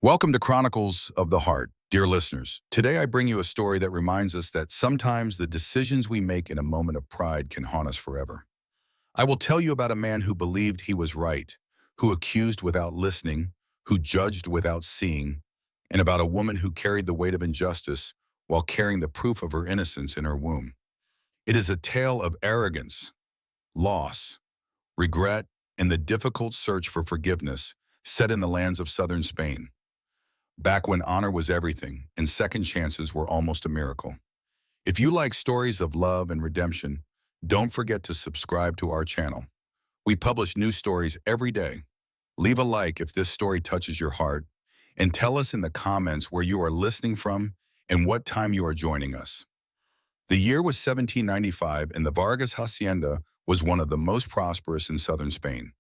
Welcome to Chronicles of the Heart, dear listeners. Today I bring you a story that reminds us that sometimes the decisions we make in a moment of pride can haunt us forever. I will tell you about a man who believed he was right, who accused without listening, who judged without seeing, and about a woman who carried the weight of injustice while carrying the proof of her innocence in her womb. It is a tale of arrogance, loss, regret, and the difficult search for forgiveness set in the lands of southern Spain, back when honor was everything and second chances were almost a miracle. If you like stories of love and redemption, don't forget to subscribe to our channel. We publish new stories every day. Leave a like if this story touches your heart, and tell us in the comments where you are listening from and what time you are joining us. The year was 1795, and the Vargas Hacienda was one of the most prosperous in southern Spain.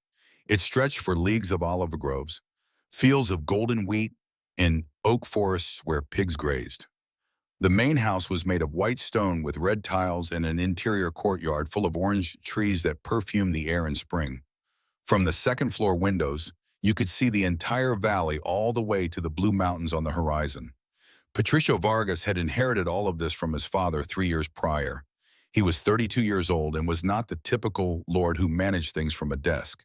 It stretched for leagues of olive groves, fields of golden wheat, and oak forests where pigs grazed. The main house was made of white stone with red tiles and an interior courtyard full of orange trees that perfumed the air in spring. From the second floor windows, you could see the entire valley all the way to the blue mountains on the horizon. Patricio Vargas had inherited all of this from his father 3 years prior. He was 32 years old and was not the typical lord who managed things from a desk.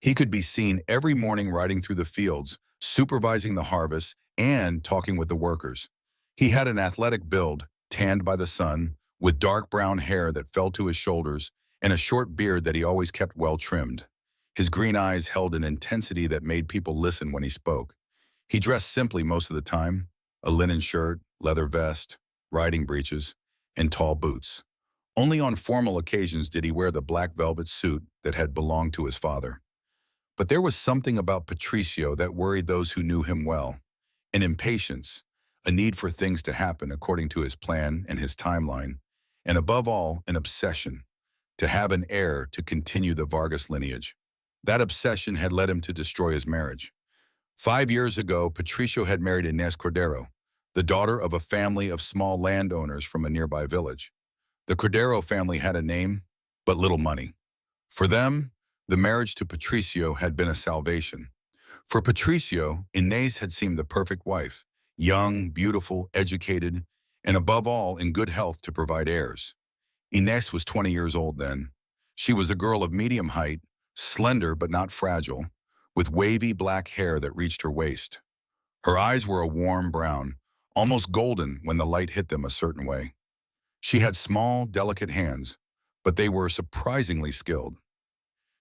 He could be seen every morning riding through the fields, supervising the harvest, and talking with the workers. He had an athletic build, tanned by the sun, with dark brown hair that fell to his shoulders, and a short beard that he always kept well trimmed. His green eyes held an intensity that made people listen when he spoke. He dressed simply most of the time: a linen shirt, leather vest, riding breeches, and tall boots. Only on formal occasions did he wear the black velvet suit that had belonged to his father. But there was something about Patricio that worried those who knew him well: an impatience, a need for things to happen according to his plan and his timeline, and above all, an obsession to have an heir to continue the Vargas lineage. That obsession had led him to destroy his marriage. 5 years ago, Patricio had married Inés Cordero, the daughter of a family of small landowners from a nearby village. The Cordero family had a name, but little money. For them, the marriage to Patricio had been a salvation. For Patricio, Inés had seemed the perfect wife: young, beautiful, educated, and above all, in good health to provide heirs. Inés was 20 years old then. She was a girl of medium height, slender but not fragile, with wavy black hair that reached her waist. Her eyes were a warm brown, almost golden when the light hit them a certain way. She had small, delicate hands, but they were surprisingly skilled.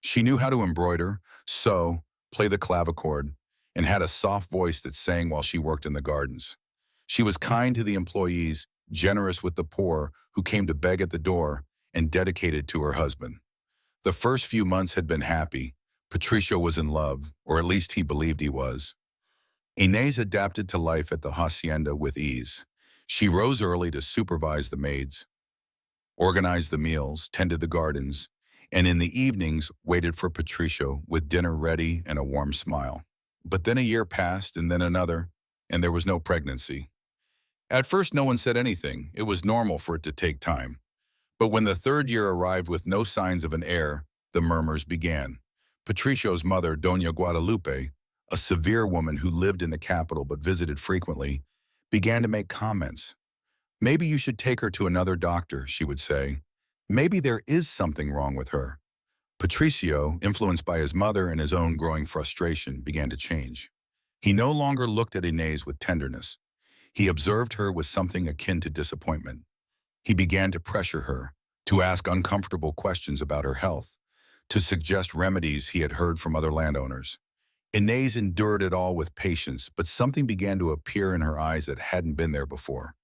She knew how to embroider, sew, play the clavichord, and had a soft voice that sang while she worked in the gardens. She was kind to the employees, generous with the poor who came to beg at the door, and dedicated to her husband. The first few months had been happy. Patricio was in love, or at least he believed he was. Inés adapted to life at the hacienda with ease. She rose early to supervise the maids, organized the meals, tended the gardens, and in the evenings waited for Patricio with dinner ready and a warm smile. But then a year passed, and then another, and there was no pregnancy. At first no one said anything. It was normal for it to take time. But when the third year arrived with no signs of an heir, the murmurs began. Patricio's mother, Doña Guadalupe, a severe woman who lived in the capital but visited frequently, began to make comments. "Maybe you should take her to another doctor," she would say. "Maybe there is something wrong with her." Patricio, influenced by his mother and his own growing frustration, began to change. He no longer looked at Inés with tenderness. He observed her with something akin to disappointment. He began to pressure her, to ask uncomfortable questions about her health, to suggest remedies he had heard from other landowners. Inés endured it all with patience, but something began to appear in her eyes that hadn't been there before: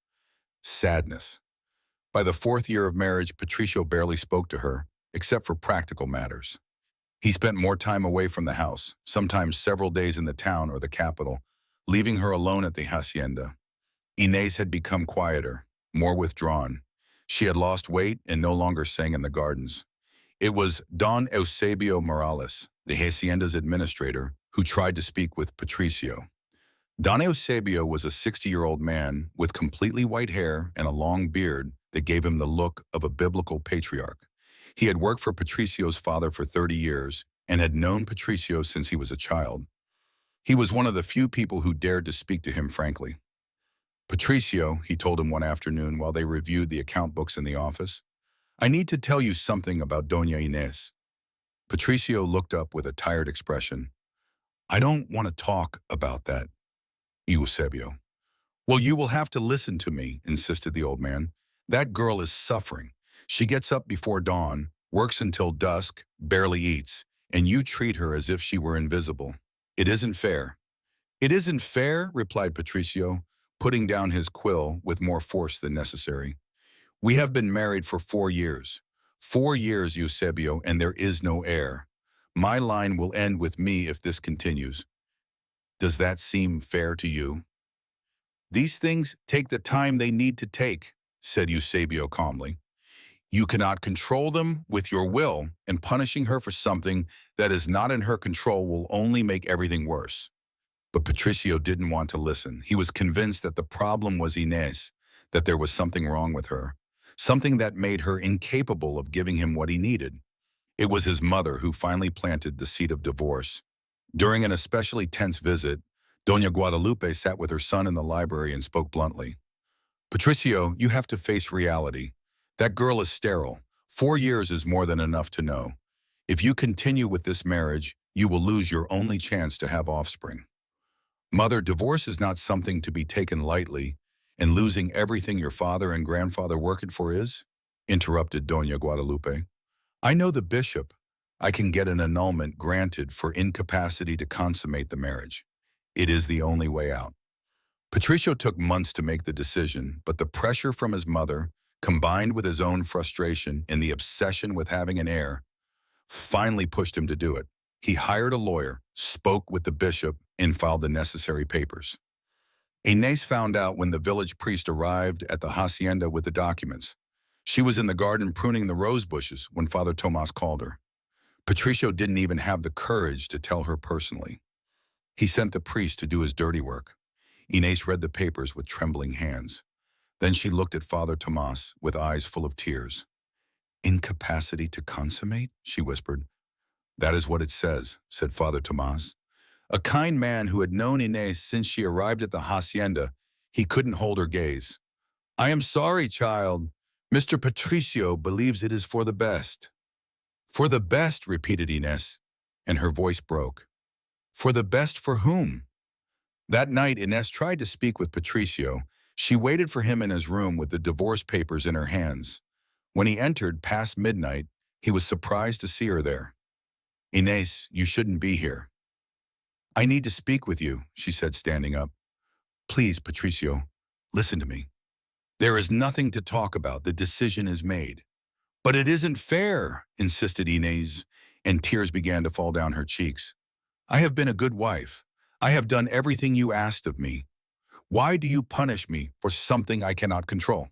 sadness. By the fourth year of marriage, Patricio barely spoke to her, except for practical matters. He spent more time away from the house, sometimes several days in the town or the capital, leaving her alone at the hacienda. Inés had become quieter, more withdrawn. She had lost weight and no longer sang in the gardens. It was Don Eusebio Morales, the hacienda's administrator, who tried to speak with Patricio. Don Eusebio was a 60-year-old man with completely white hair and a long beard that gave him the look of a biblical patriarch. He had worked for Patricio's father for 30 years and had known Patricio since he was a child. He was one of the few people who dared to speak to him frankly. Patricio, he told him one afternoon while they reviewed the account books in the office, I need to tell you something about Doña Inés. Patricio looked up with a tired expression. I don't want to talk about that, Eusebio. Well, you will have to listen to me, insisted the old man. That girl is suffering. She gets up before dawn, works until dusk, barely eats, and you treat her as if she were invisible. It isn't fair. It isn't fair, replied Patricio, putting down his quill with more force than necessary. We have been married for 4 years. 4 years, Eusebio, and there is no heir. My line will end with me if this continues. Does that seem fair to you? These things take the time they need to take, said Eusebio calmly. You cannot control them with your will, and punishing her for something that is not in her control will only make everything worse. But Patricio didn't want to listen. He was convinced that the problem was Inés, that there was something wrong with her, something that made her incapable of giving him what he needed. It was his mother who finally planted the seed of divorce. During an especially tense visit, Doña Guadalupe sat with her son in the library and spoke bluntly. Patricio, you have to face reality. That girl is sterile. 4 years is more than enough to know. If you continue with this marriage, you will lose your only chance to have offspring. Mother, divorce is not something to be taken lightly, and losing everything your father and grandfather worked for is, interrupted Doña Guadalupe. I know the bishop. I can get an annulment granted for incapacity to consummate the marriage. It is the only way out. Patricio took months to make the decision, but the pressure from his mother, combined with his own frustration and the obsession with having an heir, finally pushed him to do it. He hired a lawyer, spoke with the bishop, and filed the necessary papers. Inés found out when the village priest arrived at the hacienda with the documents. She was in the garden pruning the rose bushes when Father Tomas called her. Patricio didn't even have the courage to tell her personally. He sent the priest to do his dirty work. Inés read the papers with trembling hands. Then she looked at Father Tomas with eyes full of tears. Incapacity to consummate? She whispered. That is what it says, said Father Tomas. A kind man who had known Inés since she arrived at the hacienda, he couldn't hold her gaze. I am sorry, child. Mr. Patricio believes it is for the best. For the best, repeated Inés, and her voice broke. For the best for whom? That night, Inés tried to speak with Patricio. She waited for him in his room with the divorce papers in her hands. When he entered past midnight, he was surprised to see her there. Inés, you shouldn't be here. I need to speak with you, she said, standing up. Please, Patricio, listen to me. There is nothing to talk about. The decision is made. But it isn't fair, insisted Inés, and tears began to fall down her cheeks. I have been a good wife. I have done everything you asked of me. Why do you punish me for something I cannot control?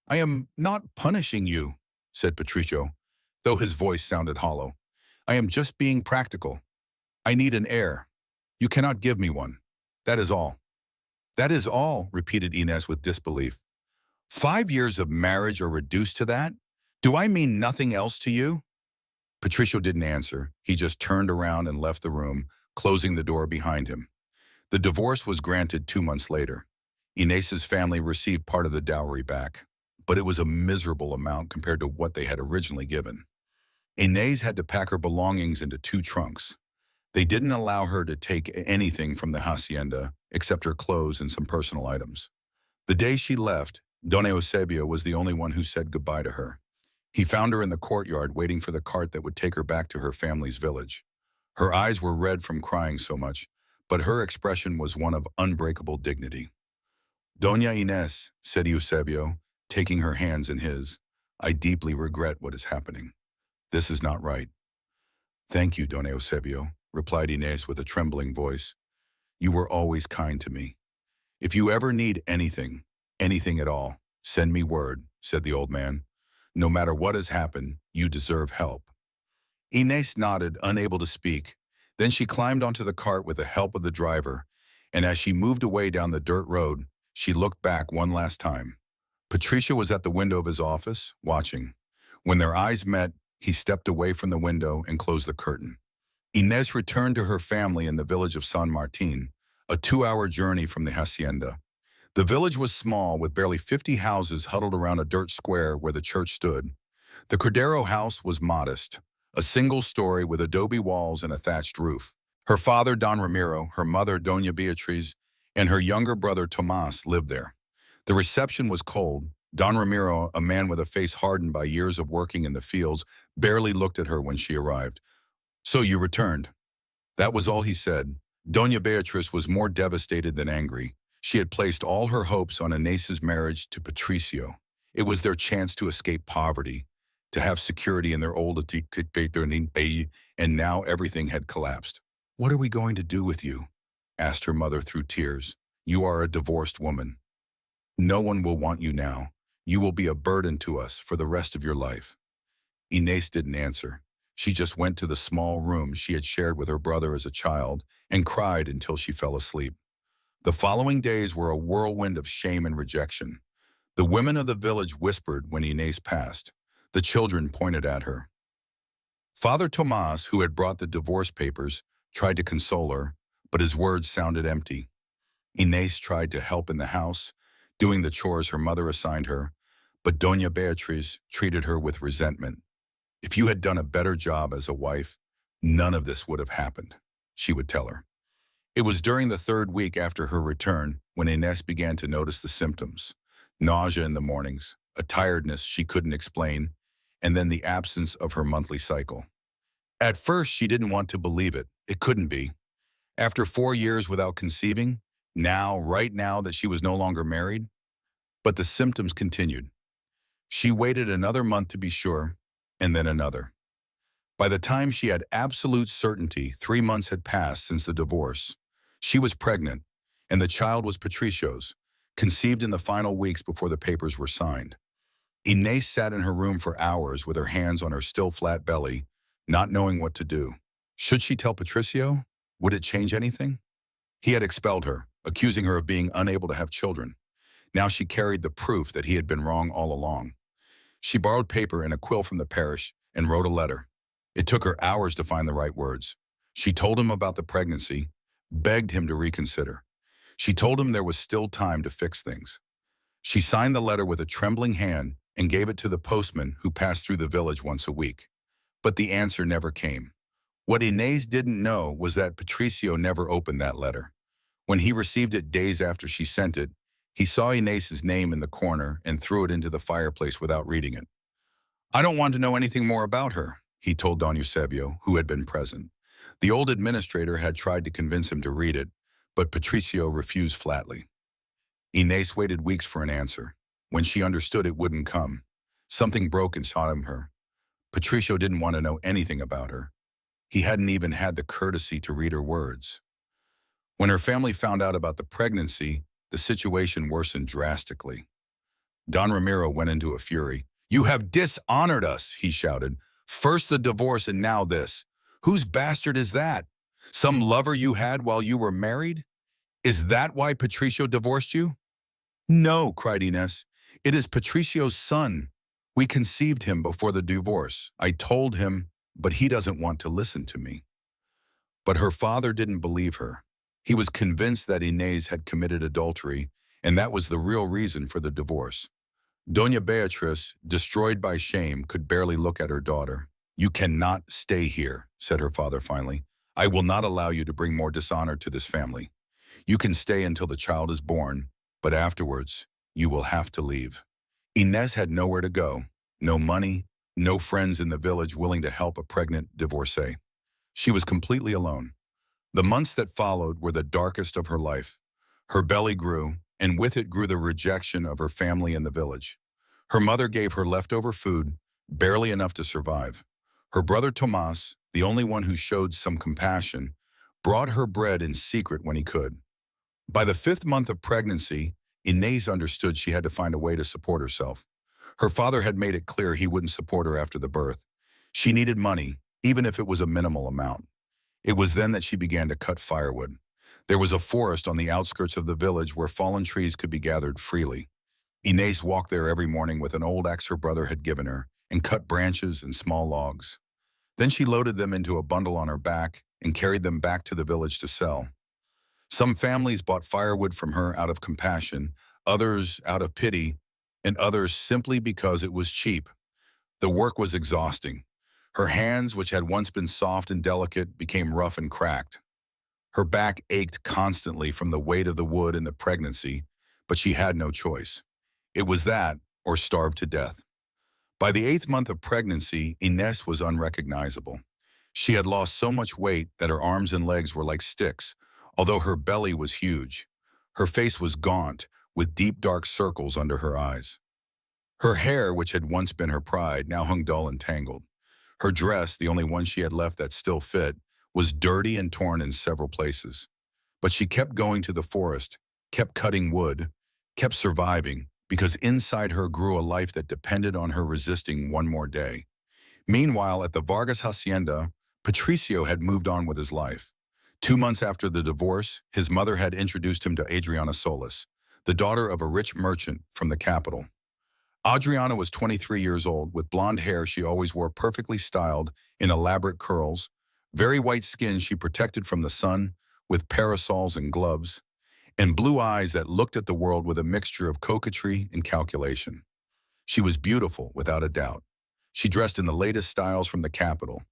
I am not punishing you, said Patricio, though his voice sounded hollow. I am just being practical. I need an heir. You cannot give me one. That is all. That is all, repeated Inés with disbelief. 5 years of marriage are reduced to that? Do I mean nothing else to you? Patricio didn't answer. He just turned around and left the room, closing the door behind him. The divorce was granted 2 months later. Inés's family received part of the dowry back, but it was a miserable amount compared to what they had originally given. Inés had to pack her belongings into 2 trunks. They didn't allow her to take anything from the hacienda except her clothes and some personal items. The day she left, Don Eusebio was the only one who said goodbye to her. He found her in the courtyard waiting for the cart that would take her back to her family's village. Her eyes were red from crying so much, but her expression was one of unbreakable dignity. Doña Inés, said Eusebio, taking her hands in his, I deeply regret what is happening. This is not right. Thank you, Don Eusebio, replied Inés with a trembling voice. You were always kind to me. If you ever need anything, anything at all, send me word, said the old man. No matter what has happened, you deserve help. Inés nodded, unable to speak. Then she climbed onto the cart with the help of the driver, and as she moved away down the dirt road, she looked back one last time. Patricio was at the window of his office, watching. When their eyes met, he stepped away from the window and closed the curtain. Inez returned to her family in the village of San Martin, a 2-hour journey from the hacienda. The village was small, with barely 50 houses huddled around a dirt square where the church stood. The Cordero house was modest, a single story with adobe walls and a thatched roof. Her father, Don Ramiro, her mother, Doña Beatriz, and her younger brother, Tomas, lived there. The reception was cold. Don Ramiro, a man with a face hardened by years of working in the fields, barely looked at her when she arrived. "So you returned." That was all he said. Doña Beatriz was more devastated than angry. She had placed all her hopes on Inés's marriage to Patricio. It was their chance to escape poverty, to have security in their old and now everything had collapsed. "What are we going to do with you?" asked her mother through tears. "You are a divorced woman. No one will want you now. You will be a burden to us for the rest of your life." Inés didn't answer. She just went to the small room she had shared with her brother as a child and cried until she fell asleep. The following days were a whirlwind of shame and rejection. The women of the village whispered when Inés passed. The children pointed at her. Father Tomas, who had brought the divorce papers, tried to console her, but his words sounded empty. Inés tried to help in the house, doing the chores her mother assigned her, but Doña Beatriz treated her with resentment. "If you had done a better job as a wife, none of this would have happened," she would tell her. It was during the 3rd week after her return when Inés began to notice the symptoms: nausea in the mornings, a tiredness she couldn't explain, and then the absence of her monthly cycle. At first, she didn't want to believe it. It couldn't be. After 4 years without conceiving, right now that she was no longer married, but the symptoms continued. She waited another month to be sure, and then another. By the time she had absolute certainty, 3 months had passed since the divorce. She was pregnant, and the child was Patricio's, conceived in the final weeks before the papers were signed. Inés sat in her room for hours with her hands on her still flat belly, not knowing what to do. Should she tell Patricio? Would it change anything? He had expelled her, accusing her of being unable to have children. Now she carried the proof that he had been wrong all along. She borrowed paper and a quill from the parish and wrote a letter. It took her hours to find the right words. She told him about the pregnancy, begged him to reconsider. She told him there was still time to fix things. She signed the letter with a trembling hand and gave it to the postman who passed through the village once a week. But the answer never came. What Inés didn't know was that Patricio never opened that letter. When he received it days after she sent it, he saw Inés's name in the corner and threw it into the fireplace without reading it. "I don't want to know anything more about her," he told Don Eusebio, who had been present. The old administrator had tried to convince him to read it, but Patricio refused flatly. Inés waited weeks for an answer. When she understood it wouldn't come, something broke inside of her. Patricio didn't want to know anything about her. He hadn't even had the courtesy to read her words. When her family found out about the pregnancy, the situation worsened drastically. Don Ramiro went into a fury. "You have dishonored us," he shouted. "First the divorce and now this. Whose bastard is that? Some lover you had while you were married? Is that why Patricio divorced you?" "No," cried Inés. "It is Patricio's son. We conceived him before the divorce. I told him, but he doesn't want to listen to me." But her father didn't believe her. He was convinced that Inés had committed adultery, and that was the real reason for the divorce. Doña Beatriz, destroyed by shame, could barely look at her daughter. "You cannot stay here," said her father finally. "I will not allow you to bring more dishonor to this family. You can stay until the child is born, but afterwards, you will have to leave." Inés had nowhere to go, no money, no friends in the village willing to help a pregnant divorcee. She was completely alone. The months that followed were the darkest of her life. Her belly grew, and with it grew the rejection of her family and the village. Her mother gave her leftover food, barely enough to survive. Her brother Tomas, the only one who showed some compassion, brought her bread in secret when he could. By the 5th month of pregnancy, Inés understood she had to find a way to support herself. Her father had made it clear he wouldn't support her after the birth. She needed money, even if it was a minimal amount. It was then that she began to cut firewood. There was a forest on the outskirts of the village where fallen trees could be gathered freely. Inés walked there every morning with an old axe her brother had given her and cut branches and small logs. Then she loaded them into a bundle on her back and carried them back to the village to sell. Some families bought firewood from her out of compassion, others out of pity, and others simply because it was cheap. The work was exhausting. Her hands, which had once been soft and delicate, became rough and cracked. Her back ached constantly from the weight of the wood and the pregnancy, but she had no choice. It was that or starve to death. By the 8th month of pregnancy, Ines was unrecognizable. She had lost so much weight that her arms and legs were like sticks, although her belly was huge. Her face was gaunt, with deep dark circles under her eyes. Her hair, which had once been her pride, now hung dull and tangled. Her dress, the only one she had left that still fit, was dirty and torn in several places. But she kept going to the forest, kept cutting wood, kept surviving, because inside her grew a life that depended on her resisting one more day. Meanwhile, at the Vargas hacienda, Patricio had moved on with his life. 2 months after the divorce, his mother had introduced him to Adriana Solis, the daughter of a rich merchant from the capital. Adriana was 23 years old. With blonde hair she always wore perfectly styled in elaborate curls, very white skin she protected from the sun with parasols and gloves, and blue eyes that looked at the world with a mixture of coquetry and calculation. She was beautiful, without a doubt. She dressed in the latest styles from the capital: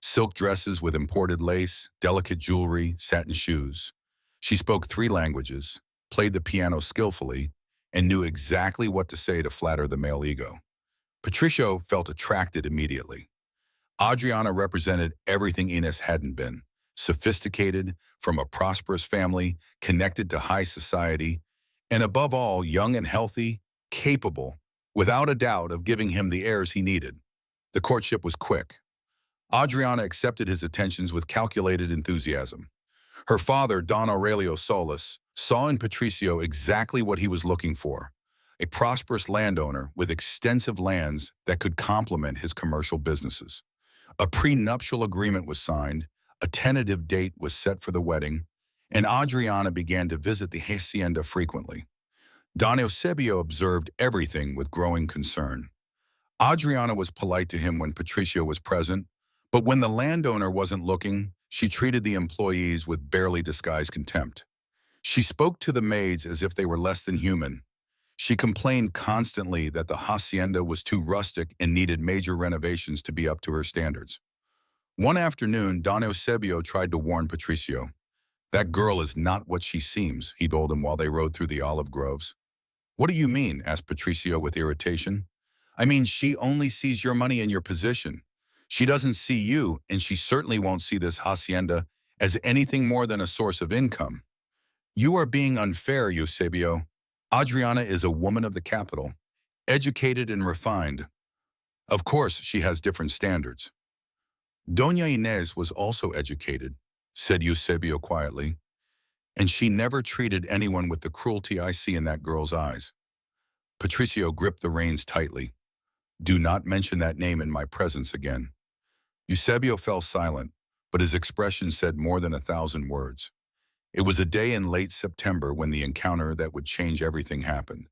silk dresses with imported lace, delicate jewelry, satin shoes. She spoke 3 languages, played the piano skillfully, and knew exactly what to say to flatter the male ego. Patricio felt attracted immediately. Adriana represented everything Ines hadn't been: sophisticated, from a prosperous family, connected to high society, and above all, young and healthy, capable, without a doubt, of giving him the airs he needed. The courtship was quick. Adriana accepted his attentions with calculated enthusiasm. Her father, Don Aurelio Solis, saw in Patricio exactly what he was looking for: a prosperous landowner with extensive lands that could complement his commercial businesses. A prenuptial agreement was signed, a tentative date was set for the wedding, and Adriana began to visit the hacienda frequently. Don Eusebio observed everything with growing concern. Adriana was polite to him when Patricio was present, but when the landowner wasn't looking, she treated the employees with barely disguised contempt. She spoke to the maids as if they were less than human. She complained constantly that the hacienda was too rustic and needed major renovations to be up to her standards. One afternoon, Don Eusebio tried to warn Patricio. "That girl is not what she seems," he told him while they rode through the olive groves. "What do you mean?" asked Patricio with irritation. "I mean, she only sees your money and your position. She doesn't see you, and she certainly won't see this hacienda as anything more than a source of income." "You are being unfair, Eusebio. Adriana is a woman of the capital, educated and refined. Of course, she has different standards." "Doña Inés was also educated," said Eusebio quietly, "and she never treated anyone with the cruelty I see in that girl's eyes." Patricio gripped the reins tightly. "Do not mention that name in my presence again." Eusebio fell silent, but his expression said more than 1,000 words. It was a day in late September when the encounter that would change everything happened.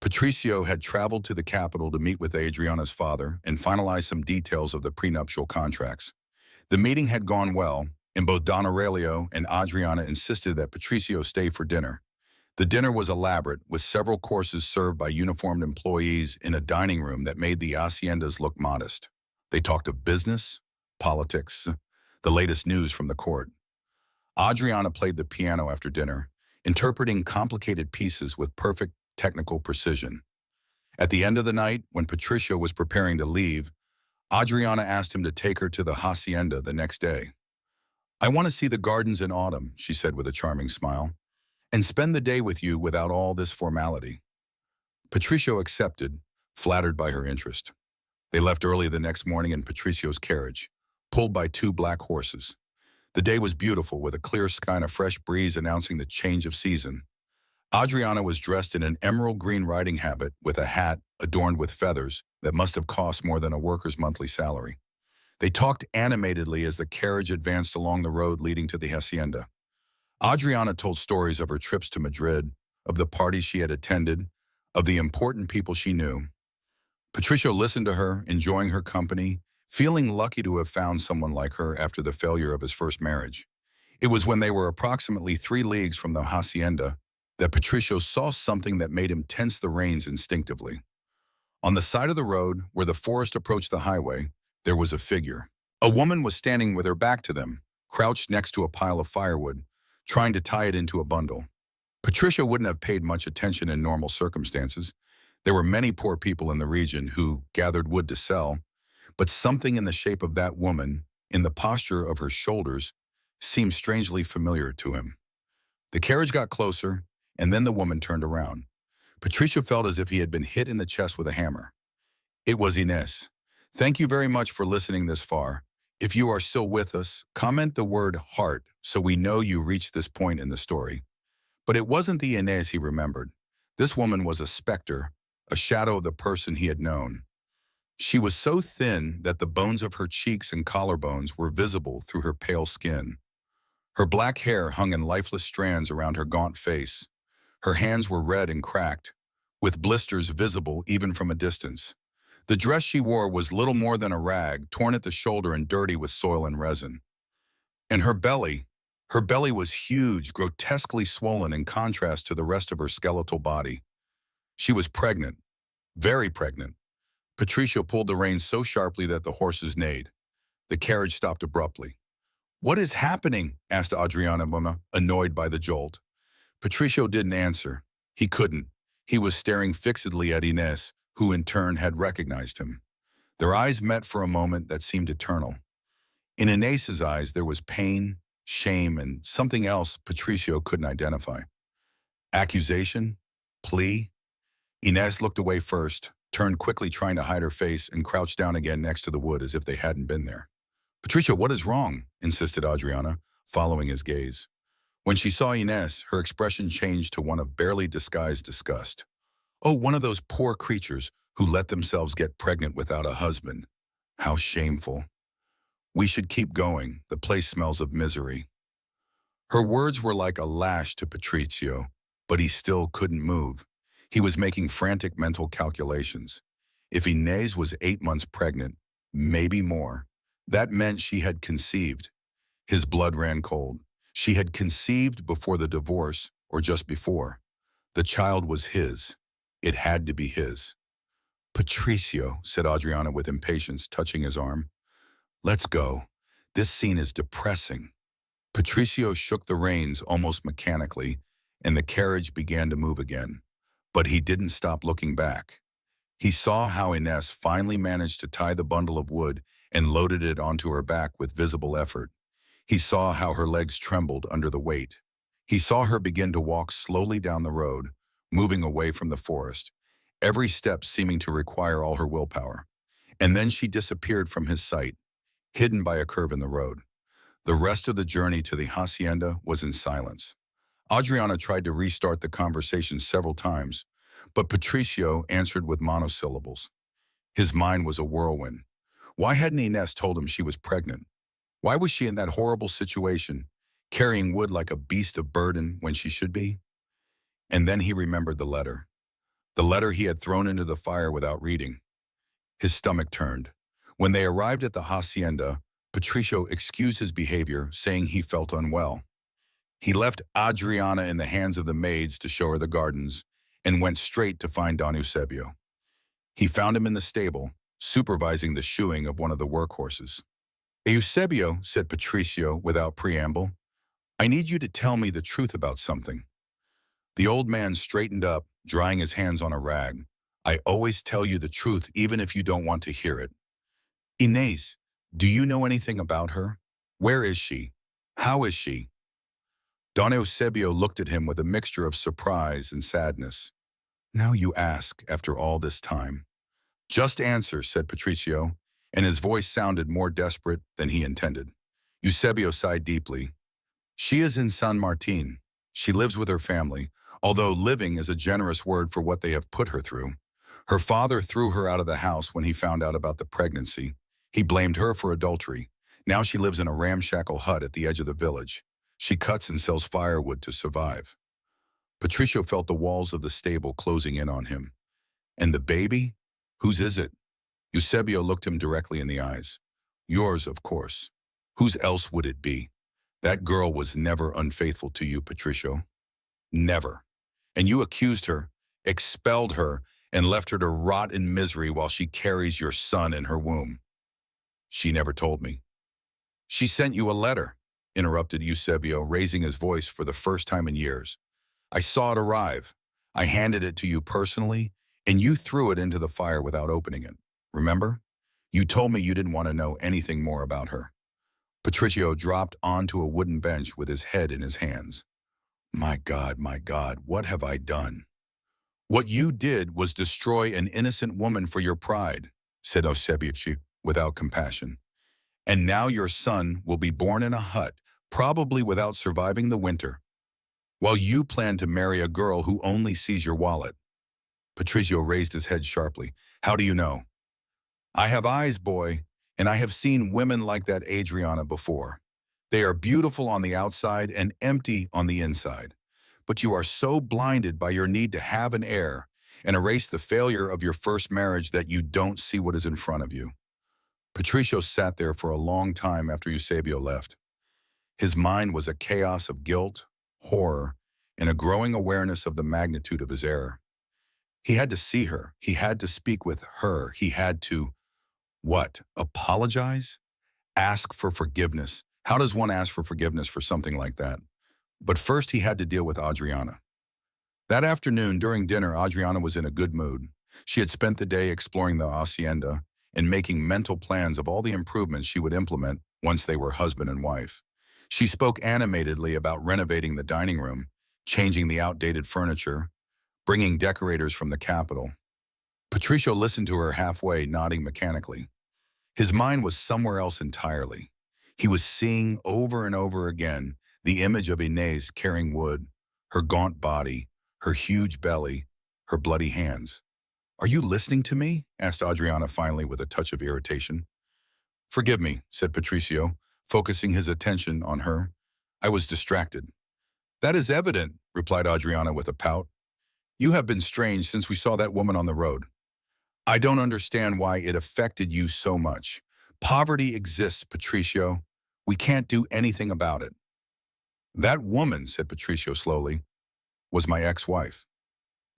Patricio had traveled to the capital to meet with Adriana's father and finalize some details of the prenuptial contracts. The meeting had gone well, and both Don Aurelio and Adriana insisted that Patricio stay for dinner. The dinner was elaborate, with several courses served by uniformed employees in a dining room that made the haciendas look modest. They talked of business, politics, the latest news from the court. Adriana played the piano after dinner, interpreting complicated pieces with perfect technical precision. At the end of the night, when Patricio was preparing to leave, Adriana asked him to take her to the hacienda the next day. "I want to see the gardens in autumn," she said with a charming smile, "and spend the day with you without all this formality." Patricio accepted, flattered by her interest. They left early the next morning in Patricio's carriage, pulled by 2 black horses. The day was beautiful, with a clear sky and a fresh breeze announcing the change of season. Adriana was dressed in an emerald green riding habit with a hat adorned with feathers that must have cost more than a worker's monthly salary. They talked animatedly as the carriage advanced along the road leading to the hacienda. Adriana told stories of her trips to Madrid, of the parties she had attended, of the important people she knew. Patricio listened to her, enjoying her company, feeling lucky to have found someone like her after the failure of his first marriage. It was when they were approximately 3 leagues from the hacienda that Patricio saw something that made him tense the reins instinctively. On the side of the road, where the forest approached the highway, there was a figure. A woman was standing with her back to them, crouched next to a pile of firewood, trying to tie it into a bundle. Patricia wouldn't have paid much attention in normal circumstances. There were many poor people in the region who gathered wood to sell, but something in the shape of that woman, in the posture of her shoulders, seemed strangely familiar to him. The carriage got closer, and then the woman turned around. Patricio felt as if he had been hit in the chest with a hammer. It was Ines. Thank you very much for listening this far. If you are still with us, comment the word heart so we know you reached this point in the story. But it wasn't the Ines he remembered. This woman was a specter, a shadow of the person he had known. She was so thin that the bones of her cheeks and collarbones were visible through her pale skin. Her black hair hung in lifeless strands around her gaunt face. Her hands were red and cracked, with blisters visible even from a distance. The dress she wore was little more than a rag, torn at the shoulder and dirty with soil and resin. And her belly was huge, grotesquely swollen in contrast to the rest of her skeletal body. She was pregnant, very pregnant. Patricio pulled the reins so sharply that the horses neighed. The carriage stopped abruptly. "What is happening?" asked Adriana, annoyed by the jolt. Patricio didn't answer. He couldn't. He was staring fixedly at Ines, who in turn had recognized him. Their eyes met for a moment that seemed eternal. In Ines's eyes there was pain, shame, and something else Patricio couldn't identify. Accusation? Plea? Ines looked away first, turned quickly trying to hide her face, and crouched down again next to the wood as if they hadn't been there. "Patricio, what is wrong?" insisted Adriana, following his gaze. When she saw Ines, her expression changed to one of barely disguised disgust. "Oh, one of those poor creatures who let themselves get pregnant without a husband. How shameful. We should keep going. The place smells of misery." Her words were like a lash to Patricio, but he still couldn't move. He was making frantic mental calculations. If Ines was 8 months pregnant, maybe more, that meant she had conceived. His blood ran cold. She had conceived before the divorce, or just before. The child was his. It had to be his. "Patricio," said Adriana with impatience, touching his arm. "Let's go. This scene is depressing." Patricio shook the reins almost mechanically, and the carriage began to move again. But he didn't stop looking back. He saw how Ines finally managed to tie the bundle of wood and loaded it onto her back with visible effort. He saw how her legs trembled under the weight. He saw her begin to walk slowly down the road, moving away from the forest, every step seeming to require all her willpower. And then she disappeared from his sight, hidden by a curve in the road. The rest of the journey to the hacienda was in silence. Adriana tried to restart the conversation several times, but Patricio answered with monosyllables. His mind was a whirlwind. Why hadn't Ines told him she was pregnant? Why was she in that horrible situation, carrying wood like a beast of burden when she should be? And then he remembered the letter. The letter he had thrown into the fire without reading. His stomach turned. When they arrived at the hacienda, Patricio excused his behavior, saying he felt unwell. He left Adriana in the hands of the maids to show her the gardens and went straight to find Don Eusebio. He found him in the stable, supervising the shoeing of one of the workhorses. "Eusebio," said Patricio without preamble, "I need you to tell me the truth about something." The old man straightened up, drying his hands on a rag. "I always tell you the truth even if you don't want to hear it. Ines, do you know anything about her? Where is she? How is she?" Don Eusebio looked at him with a mixture of surprise and sadness. "Now you ask, after all this time." "Just answer," said Patricio, and his voice sounded more desperate than he intended. Eusebio sighed deeply. "She is in San Martin. She lives with her family, although living is a generous word for what they have put her through. Her father threw her out of the house when he found out about the pregnancy. He blamed her for adultery. Now she lives in a ramshackle hut at the edge of the village. She cuts and sells firewood to survive." Patricio felt the walls of the stable closing in on him. "And the baby? Whose is it?" Eusebio looked him directly in the eyes. Yours, of course. Whose else would it be? That girl was never unfaithful to you, Patricio. Never. And you accused her, expelled her, and left her to rot in misery while she carries your son in her womb. She never told me. She sent you a letter, interrupted Eusebio, raising his voice for the first time in years. I saw it arrive. I handed it to you personally, and you threw it into the fire without opening it. Remember? You told me you didn't want to know anything more about her. Patricio dropped onto a wooden bench with his head in his hands. My God, what have I done? What you did was destroy an innocent woman for your pride, said Eusebio without compassion. And now your son will be born in a hut, probably without surviving the winter, while you plan to marry a girl who only sees your wallet. Patricio raised his head sharply. How do you know? I have eyes, boy, and I have seen women like that Adriana before. They are beautiful on the outside and empty on the inside. But you are so blinded by your need to have an heir and erase the failure of your first marriage that you don't see what is in front of you. Patricio sat there for a long time after Eusebio left. His mind was a chaos of guilt, horror, and a growing awareness of the magnitude of his error. He had to see her. He had to speak with her. He had to, what, apologize? Ask for forgiveness. How does one ask for forgiveness for something like that? But first he had to deal with Adriana. That afternoon, during dinner, Adriana was in a good mood. She had spent the day exploring the hacienda and making mental plans of all the improvements she would implement once they were husband and wife. She spoke animatedly about renovating the dining room, changing the outdated furniture, bringing decorators from the capital. Patricio listened to her halfway, nodding mechanically. His mind was somewhere else entirely. He was seeing over and over again the image of Inez carrying wood, her gaunt body, her huge belly, her bloody hands. Are you listening to me? Asked Adriana finally with a touch of irritation. Forgive me, said Patricio, focusing his attention on her. I was distracted. That is evident, replied Adriana with a pout. You have been strange since we saw that woman on the road. I don't understand why it affected you so much. Poverty exists, Patricio. We can't do anything about it. That woman, said Patricio slowly, was my ex-wife.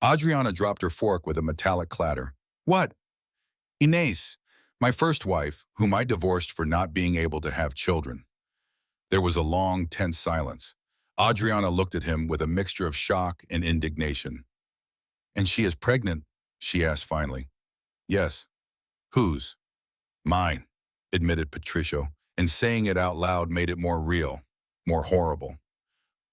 Adriana dropped her fork with a metallic clatter. What? Inez, my first wife, whom I divorced for not being able to have children. There was a long, tense silence. Adriana looked at him with a mixture of shock and indignation. And she is pregnant, she asked finally. Yes. Whose? Mine, admitted Patricio, and saying it out loud made it more real, more horrible.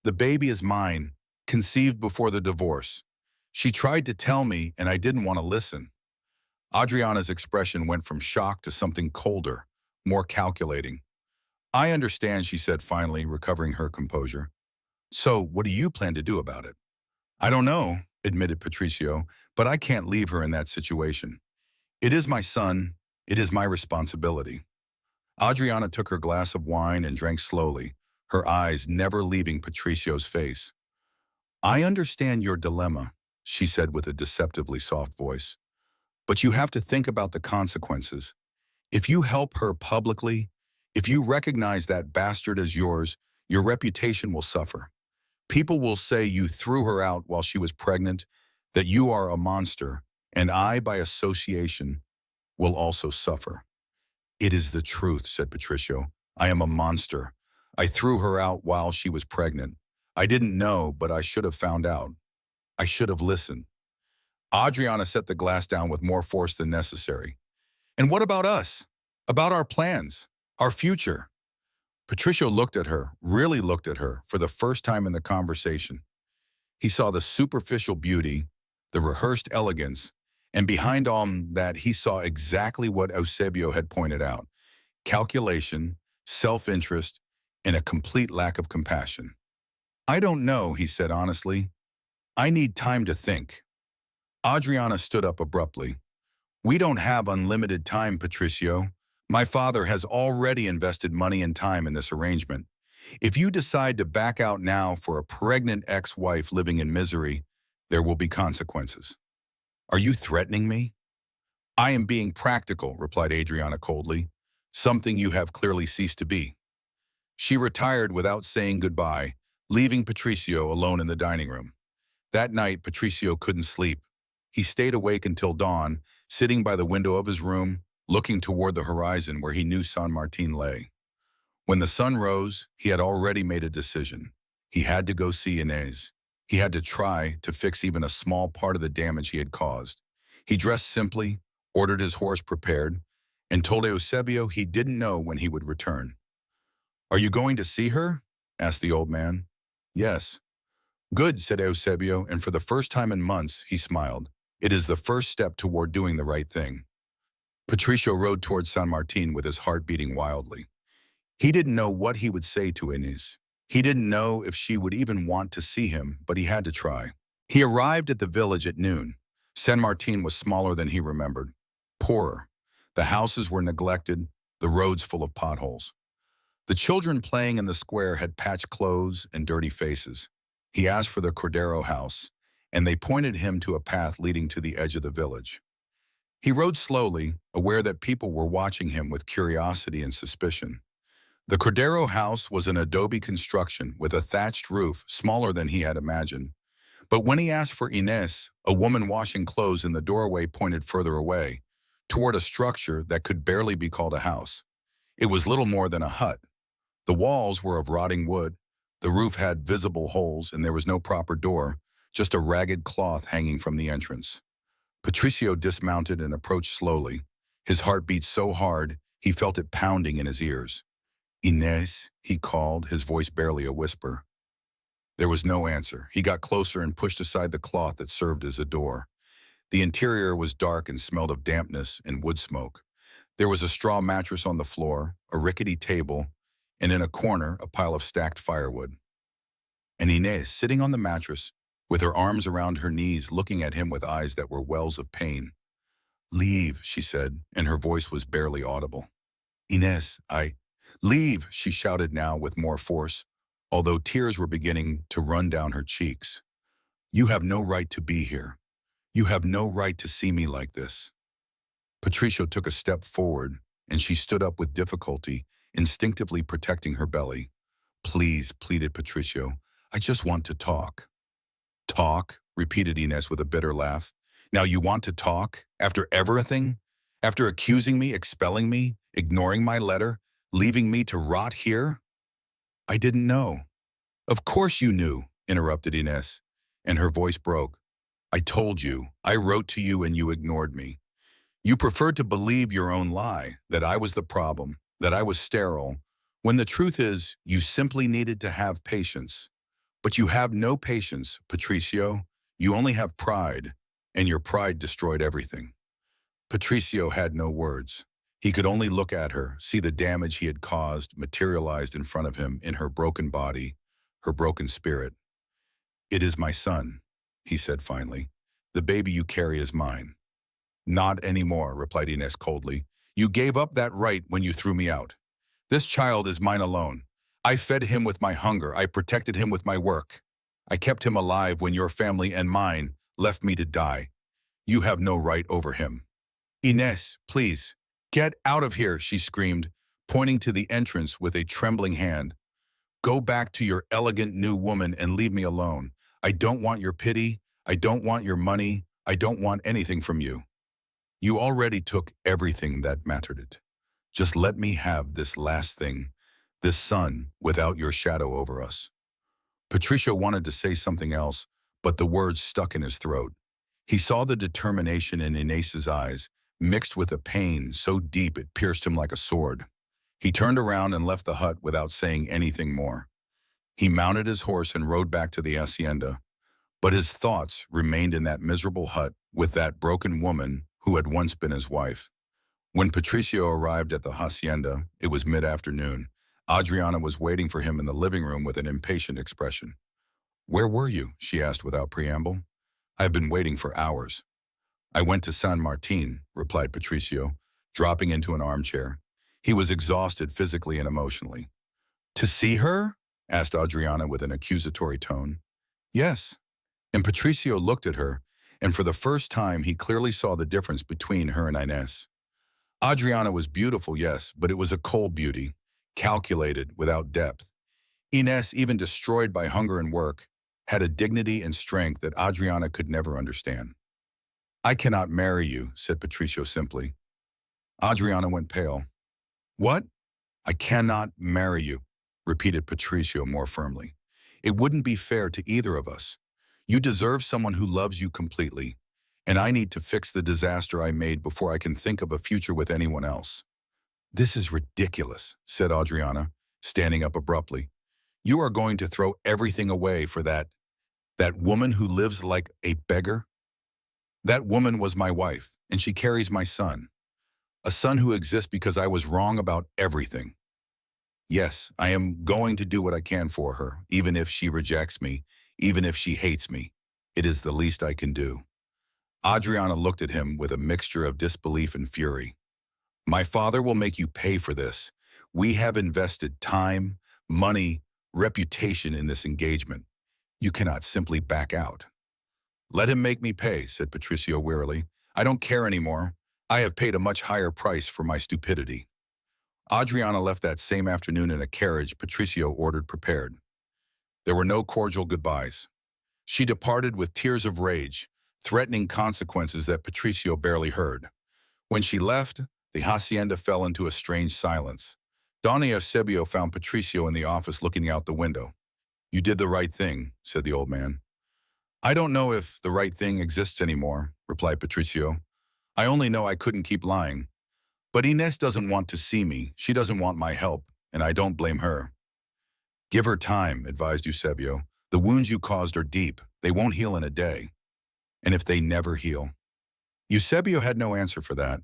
The baby is mine, conceived before the divorce. She tried to tell me, and I didn't want to listen. Adriana's expression went from shock to something colder, more calculating. I understand, she said finally, recovering her composure. So, what do you plan to do about it? I don't know, admitted Patricio, but I can't leave her in that situation. It is my son. It is my responsibility. Adriana took her glass of wine and drank slowly, her eyes never leaving Patricio's face. I understand your dilemma, she said with a deceptively soft voice. But you have to think about the consequences. If you help her publicly, if you recognize that bastard as yours, your reputation will suffer. People will say you threw her out while she was pregnant, that you are a monster, and I, by association, will also suffer. It is the truth, said Patricio. I am a monster. I threw her out while she was pregnant. I didn't know, but I should have found out. I should have listened. Adriana set the glass down with more force than necessary. And what about us? About our plans? Our future? Patricio looked at her, really looked at her, for the first time in the conversation. He saw the superficial beauty, the rehearsed elegance, and behind all that he saw exactly what Eusebio had pointed out: calculation, self-interest, and a complete lack of compassion. I don't know, he said honestly. I need time to think. Adriana stood up abruptly. We don't have unlimited time, Patricio. My father has already invested money and time in this arrangement. If you decide to back out now for a pregnant ex-wife living in misery, there will be consequences. Are you threatening me? I am being practical, replied Adriana coldly, something you have clearly ceased to be. She retired without saying goodbye, leaving Patricio alone in the dining room. That night, Patricio couldn't sleep. He stayed awake until dawn, sitting by the window of his room, looking toward the horizon where he knew San Martin lay. When the sun rose, he had already made a decision. He had to go see Inez. He had to try to fix even a small part of the damage he had caused. He dressed simply, ordered his horse prepared, and told Eusebio he didn't know when he would return. "Are you going to see her?" asked the old man. "Yes." "Good," said Eusebio, and for the first time in months, he smiled. "It is the first step toward doing the right thing." Patricio rode toward San Martin with his heart beating wildly. He didn't know what he would say to Inez. He didn't know if she would even want to see him, but he had to try. He arrived at the village at noon. San Martin was smaller than he remembered, poorer. The houses were neglected, the roads full of potholes. The children playing in the square had patched clothes and dirty faces. He asked for the Cordero house, and they pointed him to a path leading to the edge of the village. He rode slowly, aware that people were watching him with curiosity and suspicion. The Cordero house was an adobe construction with a thatched roof smaller than he had imagined. But when he asked for Inez, a woman washing clothes in the doorway pointed further away, toward a structure that could barely be called a house. It was little more than a hut. The walls were of rotting wood, the roof had visible holes, and there was no proper door, just a ragged cloth hanging from the entrance. Patricio dismounted and approached slowly. His heart beat so hard, he felt it pounding in his ears. "Inez," he called, his voice barely a whisper. There was no answer. He got closer and pushed aside the cloth that served as a door. The interior was dark and smelled of dampness and wood smoke. There was a straw mattress on the floor, a rickety table, and in a corner, a pile of stacked firewood. And Inez, sitting on the mattress, with her arms around her knees, looking at him with eyes that were wells of pain. "Leave," she said, and her voice was barely audible. "Inez, Leave," she shouted now with more force, although tears were beginning to run down her cheeks. "You have no right to be here. You have no right to see me like this." Patricio took a step forward, and she stood up with difficulty, instinctively protecting her belly. "Please," pleaded Patricio, "I just want to talk." "Talk?" repeated Inez with a bitter laugh. "Now you want to talk? After everything? After accusing me, expelling me, ignoring my letter, leaving me to rot here?" "I didn't know." "Of course you knew," interrupted Inez, and her voice broke. "I told you. I wrote to you and you ignored me. You preferred to believe your own lie, that I was the problem, that I was sterile, when the truth is you simply needed to have patience. But you have no patience, Patricio. You only have pride, and your pride destroyed everything." Patricio had no words. He could only look at her, see the damage he had caused materialized in front of him in her broken body, her broken spirit. "It is my son," he said finally. "The baby you carry is mine." "Not anymore," replied Inez coldly. "You gave up that right when you threw me out. This child is mine alone. I fed him with my hunger. I protected him with my work. I kept him alive when your family and mine left me to die. You have no right over him." "Inez, please, get out of here," she screamed, pointing to the entrance with a trembling hand. "Go back to your elegant new woman and leave me alone. I don't want your pity. I don't want your money. I don't want anything from you. You already took everything that mattered. Just let me have this last thing, this son, without your shadow over us." Patricio wanted to say something else, but the words stuck in his throat. He saw the determination in Inez's eyes, mixed with a pain so deep it pierced him like a sword. He turned around and left the hut without saying anything more. He mounted his horse and rode back to the hacienda, but his thoughts remained in that miserable hut with that broken woman who had once been his wife. When Patricio arrived at the hacienda, it was mid-afternoon. Adriana was waiting for him in the living room with an impatient expression. "Where were you?" she asked without preamble. "I've been waiting for hours." "I went to San Martin," replied Patricio, dropping into an armchair. He was exhausted physically and emotionally. "To see her?" asked Adriana with an accusatory tone. "Yes." And Patricio looked at her, and for the first time he clearly saw the difference between her and Ines. Adriana was beautiful, yes, but it was a cold beauty, calculated, without depth. Ines, even destroyed by hunger and work, had a dignity and strength that Adriana could never understand. "I cannot marry you," said Patricio simply. Adriana went pale. "What? I cannot marry you," repeated Patricio more firmly. "It wouldn't be fair to either of us. You deserve someone who loves you completely, and I need to fix the disaster I made before I can think of a future with anyone else." "This is ridiculous," said Adriana, standing up abruptly. "You are going to throw everything away for that woman who lives like a beggar?" "That woman was my wife, and she carries my son. A son who exists because I was wrong about everything. Yes, I am going to do what I can for her, even if she rejects me, even if she hates me. It is the least I can do." Adriana looked at him with a mixture of disbelief and fury. "My father will make you pay for this. We have invested time, money, reputation in this engagement. You cannot simply back out." "Let him make me pay," said Patricio wearily. "I don't care anymore. I have paid a much higher price for my stupidity." Adriana left that same afternoon in a carriage Patricio ordered prepared. There were no cordial goodbyes. She departed with tears of rage, threatening consequences that Patricio barely heard. When she left, the hacienda fell into a strange silence. Don Eusebio found Patricio in the office looking out the window. "You did the right thing," said the old man. "I don't know if the right thing exists anymore," replied Patricio. "I only know I couldn't keep lying. But Ines doesn't want to see me. She doesn't want my help, and I don't blame her." "Give her time," advised Eusebio. "The wounds you caused are deep. They won't heal in a day. And if they never heal?" Eusebio had no answer for that.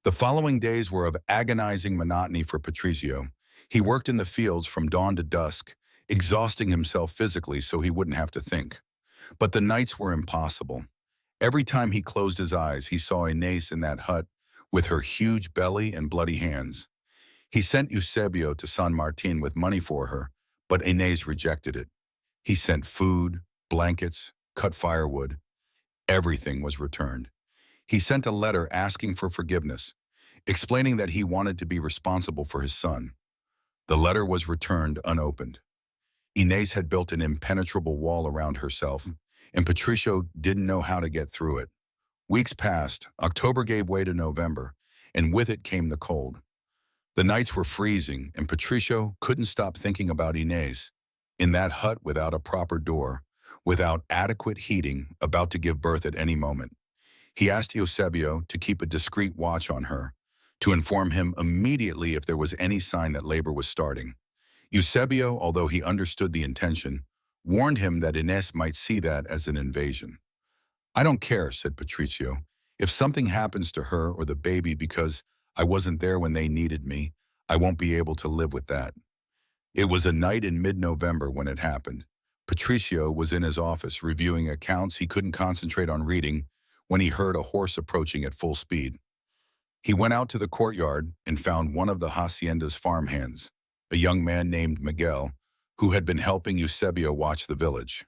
The following days were of agonizing monotony for Patricio. He worked in the fields from dawn to dusk, exhausting himself physically so he wouldn't have to think. But the nights were impossible. Every time he closed his eyes, he saw Inés in that hut with her huge belly and bloody hands. He sent Eusebio to San Martin with money for her, but Inés rejected it. He sent food, blankets, cut firewood. Everything was returned. He sent a letter asking for forgiveness, explaining that he wanted to be responsible for his son. The letter was returned unopened. Inés had built an impenetrable wall around herself, and Patricio didn't know how to get through it. Weeks passed, October gave way to November, and with it came the cold. The nights were freezing, and Patricio couldn't stop thinking about Inés, in that hut without a proper door, without adequate heating, about to give birth at any moment. He asked Eusebio to keep a discreet watch on her, to inform him immediately if there was any sign that labor was starting. Eusebio, although he understood the intention, warned him that Inés might see that as an invasion. "I don't care," said Patricio. "If something happens to her or the baby because I wasn't there when they needed me, I won't be able to live with that." It was a night in mid-November when it happened. Patricio was in his office reviewing accounts he couldn't concentrate on reading when he heard a horse approaching at full speed. He went out to the courtyard and found one of the hacienda's farmhands, a young man named Miguel, who had been helping Eusebio watch the village.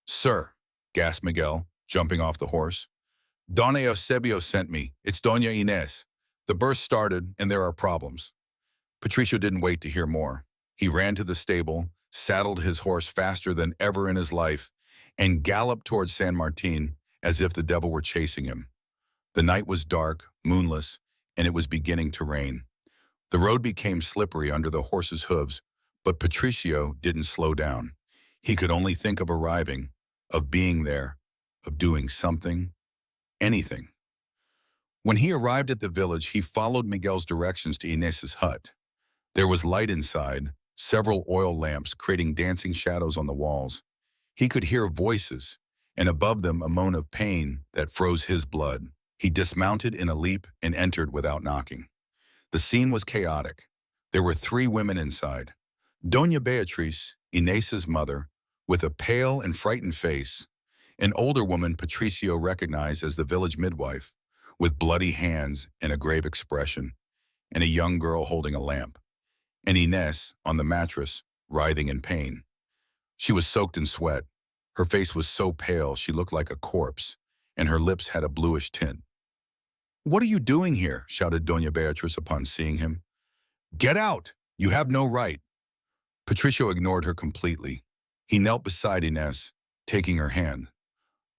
"Sir," gasped Miguel, jumping off the horse. "Don Eusebio sent me. It's Doña Inés. The birth started, and there are problems." Patricio didn't wait to hear more. He ran to the stable, saddled his horse faster than ever in his life, and galloped towards San Martin as if the devil were chasing him. The night was dark, moonless, and it was beginning to rain. The road became slippery under the horse's hooves, but Patricio didn't slow down. He could only think of arriving, of being there, of doing something, anything. When he arrived at the village, he followed Miguel's directions to Inés's hut. There was light inside, several oil lamps creating dancing shadows on the walls. He could hear voices, and above them a moan of pain that froze his blood. He dismounted in a leap and entered without knocking. The scene was chaotic. There were 3 women inside. Doña Beatriz, Inés's mother, with a pale and frightened face, an older woman Patricio recognized as the village midwife, with bloody hands and a grave expression, and a young girl holding a lamp, and Inés on the mattress, writhing in pain. She was soaked in sweat. Her face was so pale she looked like a corpse, and her lips had a bluish tint. "What are you doing here?" shouted Doña Beatriz upon seeing him. "Get out! You have no right." Patricio ignored her completely. He knelt beside Inés, taking her hand.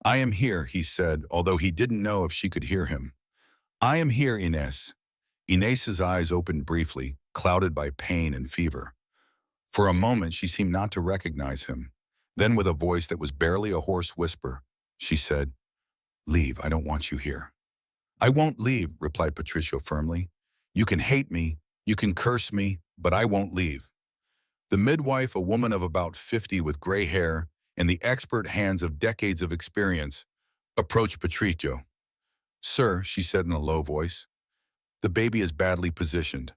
"I am here," he said, although he didn't know if she could hear him. "I am here, Inés." Inés's eyes opened briefly, clouded by pain and fever. For a moment, she seemed not to recognize him. Then, with a voice that was barely a hoarse whisper, she said, "Leave, I don't want you here." "I won't leave," replied Patricio firmly. "You can hate me, you can curse me, but I won't leave." The midwife, a woman of about 50 with gray hair and the expert hands of decades of experience, approached Patricio. "Sir," she said in a low voice, "the baby is badly positioned.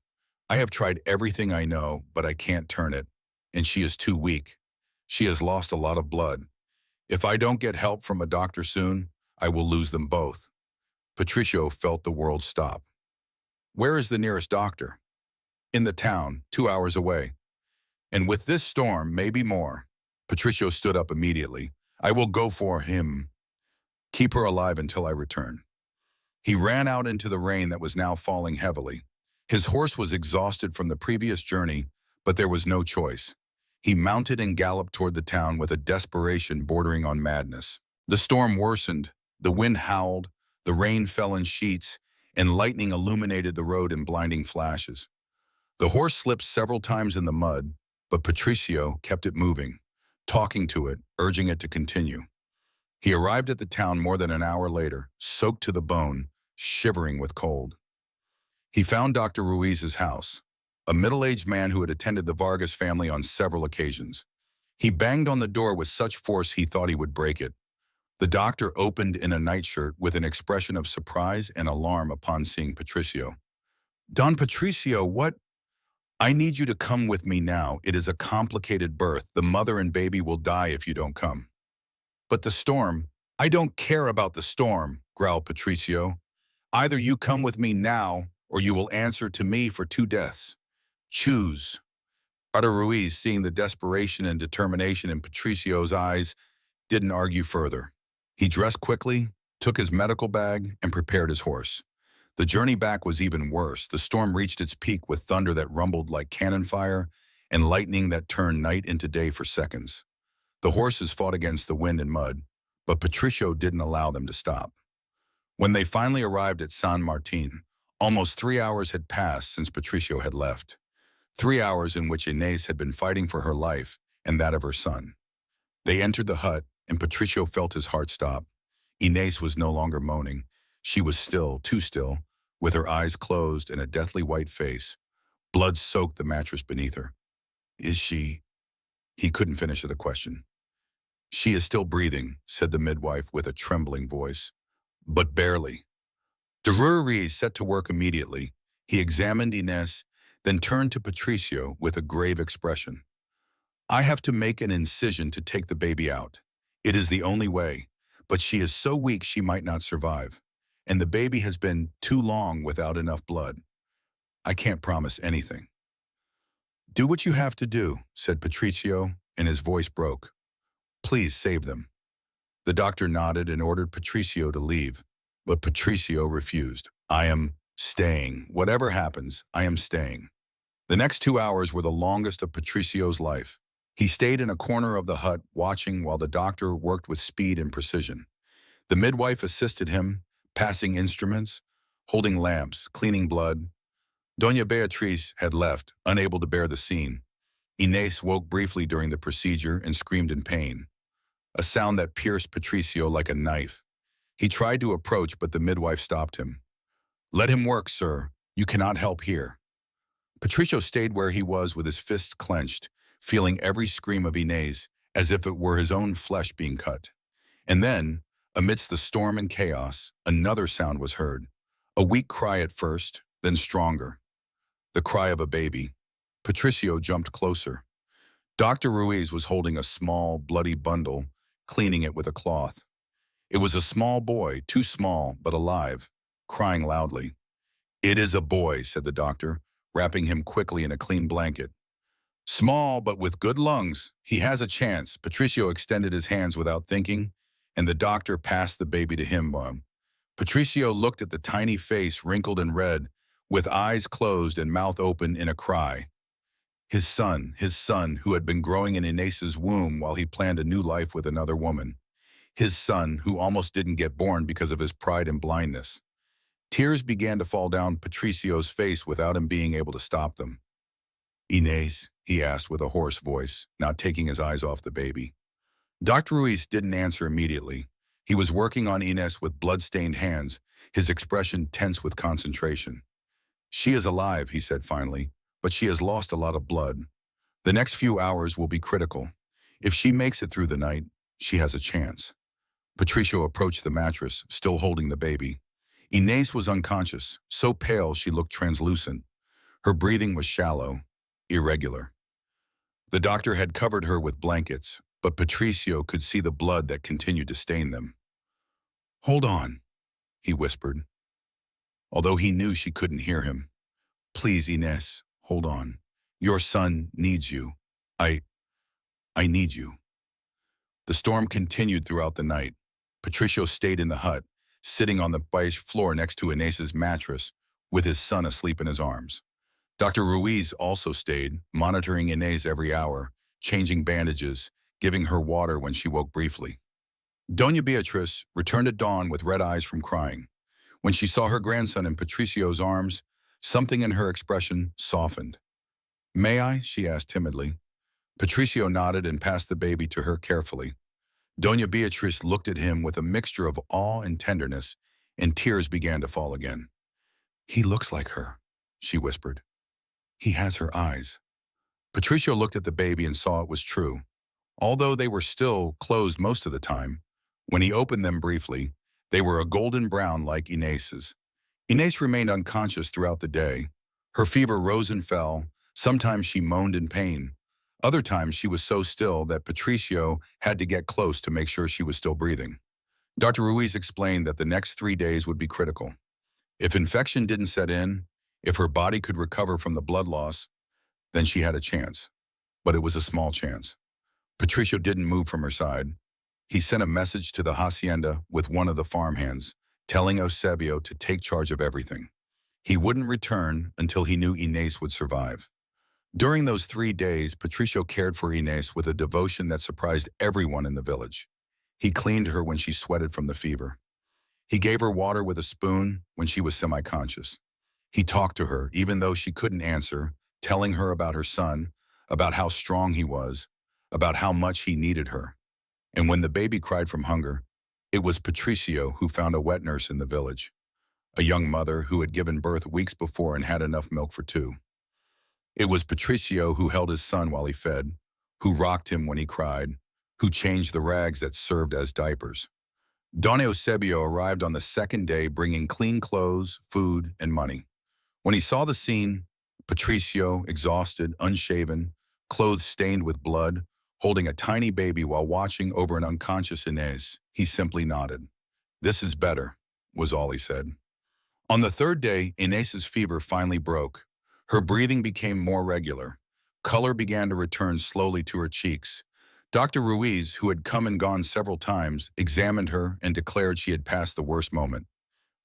I have tried everything I know, but I can't turn it, and she is too weak. She has lost a lot of blood. If I don't get help from a doctor soon, I will lose them both." Patricio felt the world stop. "Where is the nearest doctor?" "In the town, 2 hours away." "And with this storm, maybe more." Patricio stood up immediately. "I will go for him. Keep her alive until I return." He ran out into the rain that was now falling heavily. His horse was exhausted from the previous journey, but there was no choice. He mounted and galloped toward the town with a desperation bordering on madness. The storm worsened, the wind howled, the rain fell in sheets, and lightning illuminated the road in blinding flashes. The horse slipped several times in the mud, but Patricio kept it moving, talking to it, urging it to continue. He arrived at the town more than an hour later, soaked to the bone, shivering with cold. He found Dr. Ruiz's house, a middle-aged man who had attended the Vargas family on several occasions. He banged on the door with such force he thought he would break it. The doctor opened in a nightshirt with an expression of surprise and alarm upon seeing Patricio. "Don Patricio, what?" "I need you to come with me now. It is a complicated birth. The mother and baby will die if you don't come." "But the storm—" "I don't care about the storm," growled Patricio. "Either you come with me now, or you will answer to me for 2 deaths. Choose." Dr. Ruiz, seeing the desperation and determination in Patricio's eyes, didn't argue further. He dressed quickly, took his medical bag, and prepared his horse. The journey back was even worse. The storm reached its peak with thunder that rumbled like cannon fire and lightning that turned night into day for seconds. The horses fought against the wind and mud, but Patricio didn't allow them to stop. When they finally arrived at San Martin, almost 3 hours had passed since Patricio had left. 3 hours in which Inés had been fighting for her life and that of her son. They entered the hut, and Patricio felt his heart stop. Inés was no longer moaning. She was still, too still, with her eyes closed and a deathly white face. Blood soaked the mattress beneath her. "Is she—" He couldn't finish the question. "She is still breathing," said the midwife with a trembling voice. "But barely." Ruiz set to work immediately. He examined Inés, then turned to Patricio with a grave expression. "I have to make an incision to take the baby out. It is the only way, but she is so weak she might not survive, and the baby has been too long without enough blood. I can't promise anything." "Do what you have to do," said Patricio, and his voice broke. "Please save them." The doctor nodded and ordered Patricio to leave, but Patricio refused. "I am staying. Whatever happens, I am staying." The next 2 hours were the longest of Patricio's life. He stayed in a corner of the hut, watching while the doctor worked with speed and precision. The midwife assisted him, passing instruments, holding lamps, cleaning blood. Doña Beatriz had left, unable to bear the scene. Inés woke briefly during the procedure and screamed in pain, a sound that pierced Patricio like a knife. He tried to approach, but the midwife stopped him. "Let him work, sir. You cannot help here." Patricio stayed where he was with his fists clenched, feeling every scream of Inés as if it were his own flesh being cut. And then, amidst the storm and chaos, another sound was heard. A weak cry at first, then stronger. The cry of a baby. Patricio jumped closer. Dr. Ruiz was holding a small, bloody bundle, cleaning it with a cloth. It was a small boy, too small, but alive, crying loudly. "It is a boy," said the doctor, wrapping him quickly in a clean blanket. Small, but with good lungs, he has a chance. Patricio extended his hands without thinking, and the doctor passed the baby to him. Patricio looked at the tiny face, wrinkled and red, with eyes closed and mouth open in a cry. His son, who had been growing in Inés's womb while he planned a new life with another woman. His son, who almost didn't get born because of his pride and blindness. Tears began to fall down Patricio's face without him being able to stop them. "Inés?" he asked with a hoarse voice, not taking his eyes off the baby. Dr. Ruiz didn't answer immediately. He was working on Inés with blood-stained hands, his expression tense with concentration. "She is alive," he said finally, "but she has lost a lot of blood. The next few hours will be critical. If she makes it through the night, she has a chance." Patricio approached the mattress, still holding the baby. Inés was unconscious, so pale she looked translucent. Her breathing was shallow, irregular. The doctor had covered her with blankets, but Patricio could see the blood that continued to stain them. "Hold on," he whispered, although he knew she couldn't hear him. "Please, Inés, hold on. Your son needs you. I need you." The storm continued throughout the night. Patricio stayed in the hut, sitting on the beige floor next to Inés's mattress, with his son asleep in his arms. Dr. Ruiz also stayed, monitoring Inés every hour, changing bandages, giving her water when she woke briefly. Doña Beatriz returned at dawn with red eyes from crying. When she saw her grandson in Patricio's arms, something in her expression softened. "May I?" she asked timidly. Patricio nodded and passed the baby to her carefully. Doña Beatriz looked at him with a mixture of awe and tenderness, and tears began to fall again. "He looks like her," she whispered. "He has her eyes." Patricio looked at the baby and saw it was true. Although they were still closed most of the time, when he opened them briefly, they were a golden brown like Inés's. Inés remained unconscious throughout the day. Her fever rose and fell. Sometimes she moaned in pain. Other times she was so still that Patricio had to get close to make sure she was still breathing. Dr. Ruiz explained that the next 3 days would be critical. If infection didn't set in, if her body could recover from the blood loss, then she had a chance. But it was a small chance. Patricio didn't move from her side. He sent a message to the hacienda with one of the farmhands, telling Eusebio to take charge of everything. He wouldn't return until he knew Inés would survive. During those 3 days, Patricio cared for Inés with a devotion that surprised everyone in the village. He cleaned her when she sweated from the fever. He gave her water with a spoon when she was semi-conscious. He talked to her, even though she couldn't answer, telling her about her son, about how strong he was, about how much he needed her. And when the baby cried from hunger, it was Patricio who found a wet nurse in the village, a young mother who had given birth weeks before and had enough milk for 2. It was Patricio who held his son while he fed, who rocked him when he cried, who changed the rags that served as diapers. Don Eusebio arrived on the second day bringing clean clothes, food, and money. When he saw the scene, Patricio, exhausted, unshaven, clothes stained with blood, holding a tiny baby while watching over an unconscious Inés, he simply nodded. "This is better," was all he said. On the 3rd day, Inés's fever finally broke. Her breathing became more regular. Color began to return slowly to her cheeks. Dr. Ruiz, who had come and gone several times, examined her and declared she had passed the worst moment.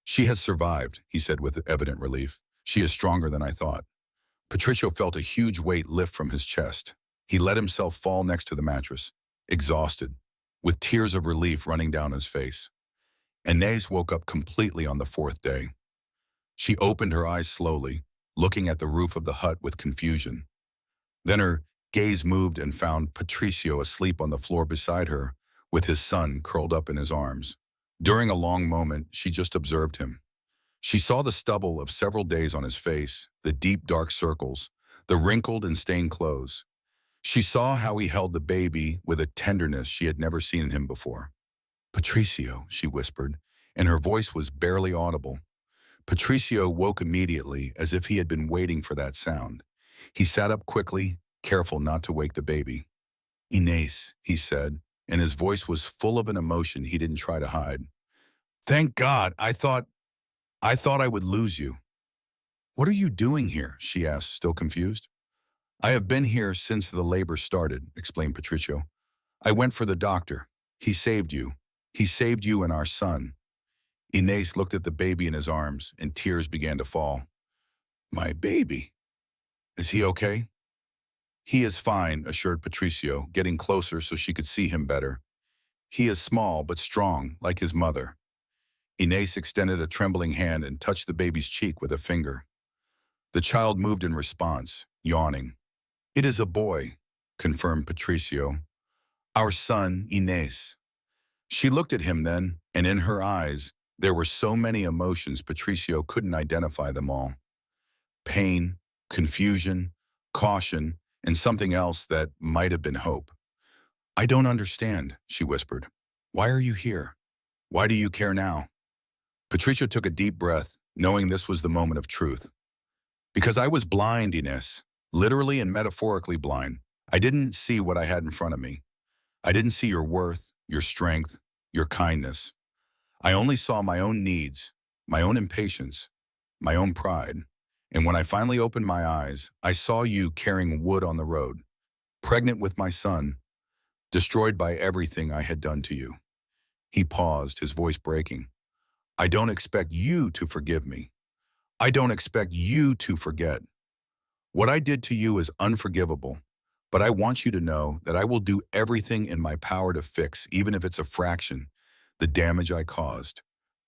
"She has survived," he said with evident relief. "She is stronger than I thought." Patricio felt a huge weight lift from his chest. He let himself fall next to the mattress, exhausted, with tears of relief running down his face. Inés woke up completely on the 4th day. She opened her eyes slowly, looking at the roof of the hut with confusion. Then her gaze moved and found Patricio asleep on the floor beside her, with his son curled up in his arms. During a long moment, she just observed him. She saw the stubble of several days on his face, the deep dark circles, the wrinkled and stained clothes. She saw how he held the baby with a tenderness she had never seen in him before. "Patricio," she whispered, and her voice was barely audible. Patricio woke immediately, as if he had been waiting for that sound. He sat up quickly, careful not to wake the baby. "Inés," he said, and his voice was full of an emotion he didn't try to hide. "Thank God, I thought I would lose you." "What are you doing here?" she asked, still confused. I have been here since the labor started, explained Patricio. I went for the doctor. He saved you. He saved you and our son. Inés looked at the baby in his arms, and tears began to fall. My baby. Is he okay? He is fine, assured Patricio, getting closer so she could see him better. He is small but strong, like his mother. Inés extended a trembling hand and touched the baby's cheek with a finger. The child moved in response, yawning. It is a boy, confirmed Patricio. Our son, Inés. She looked at him then, and in her eyes, there were so many emotions Patricio couldn't identify them all. Pain, confusion, caution, and something else that might have been hope. I don't understand, she whispered. Why are you here? Why do you care now? Patricio took a deep breath, knowing this was the moment of truth. Because I was blind, Inés, literally and metaphorically blind. I didn't see what I had in front of me. I didn't see your worth, your strength, your kindness. I only saw my own needs, my own impatience, my own pride. And when I finally opened my eyes, I saw you carrying wood on the road, pregnant with my son, destroyed by everything I had done to you. He paused, his voice breaking. I don't expect you to forgive me. I don't expect you to forget. What I did to you is unforgivable, but I want you to know that I will do everything in my power to fix, even if it's a fraction, the damage I caused.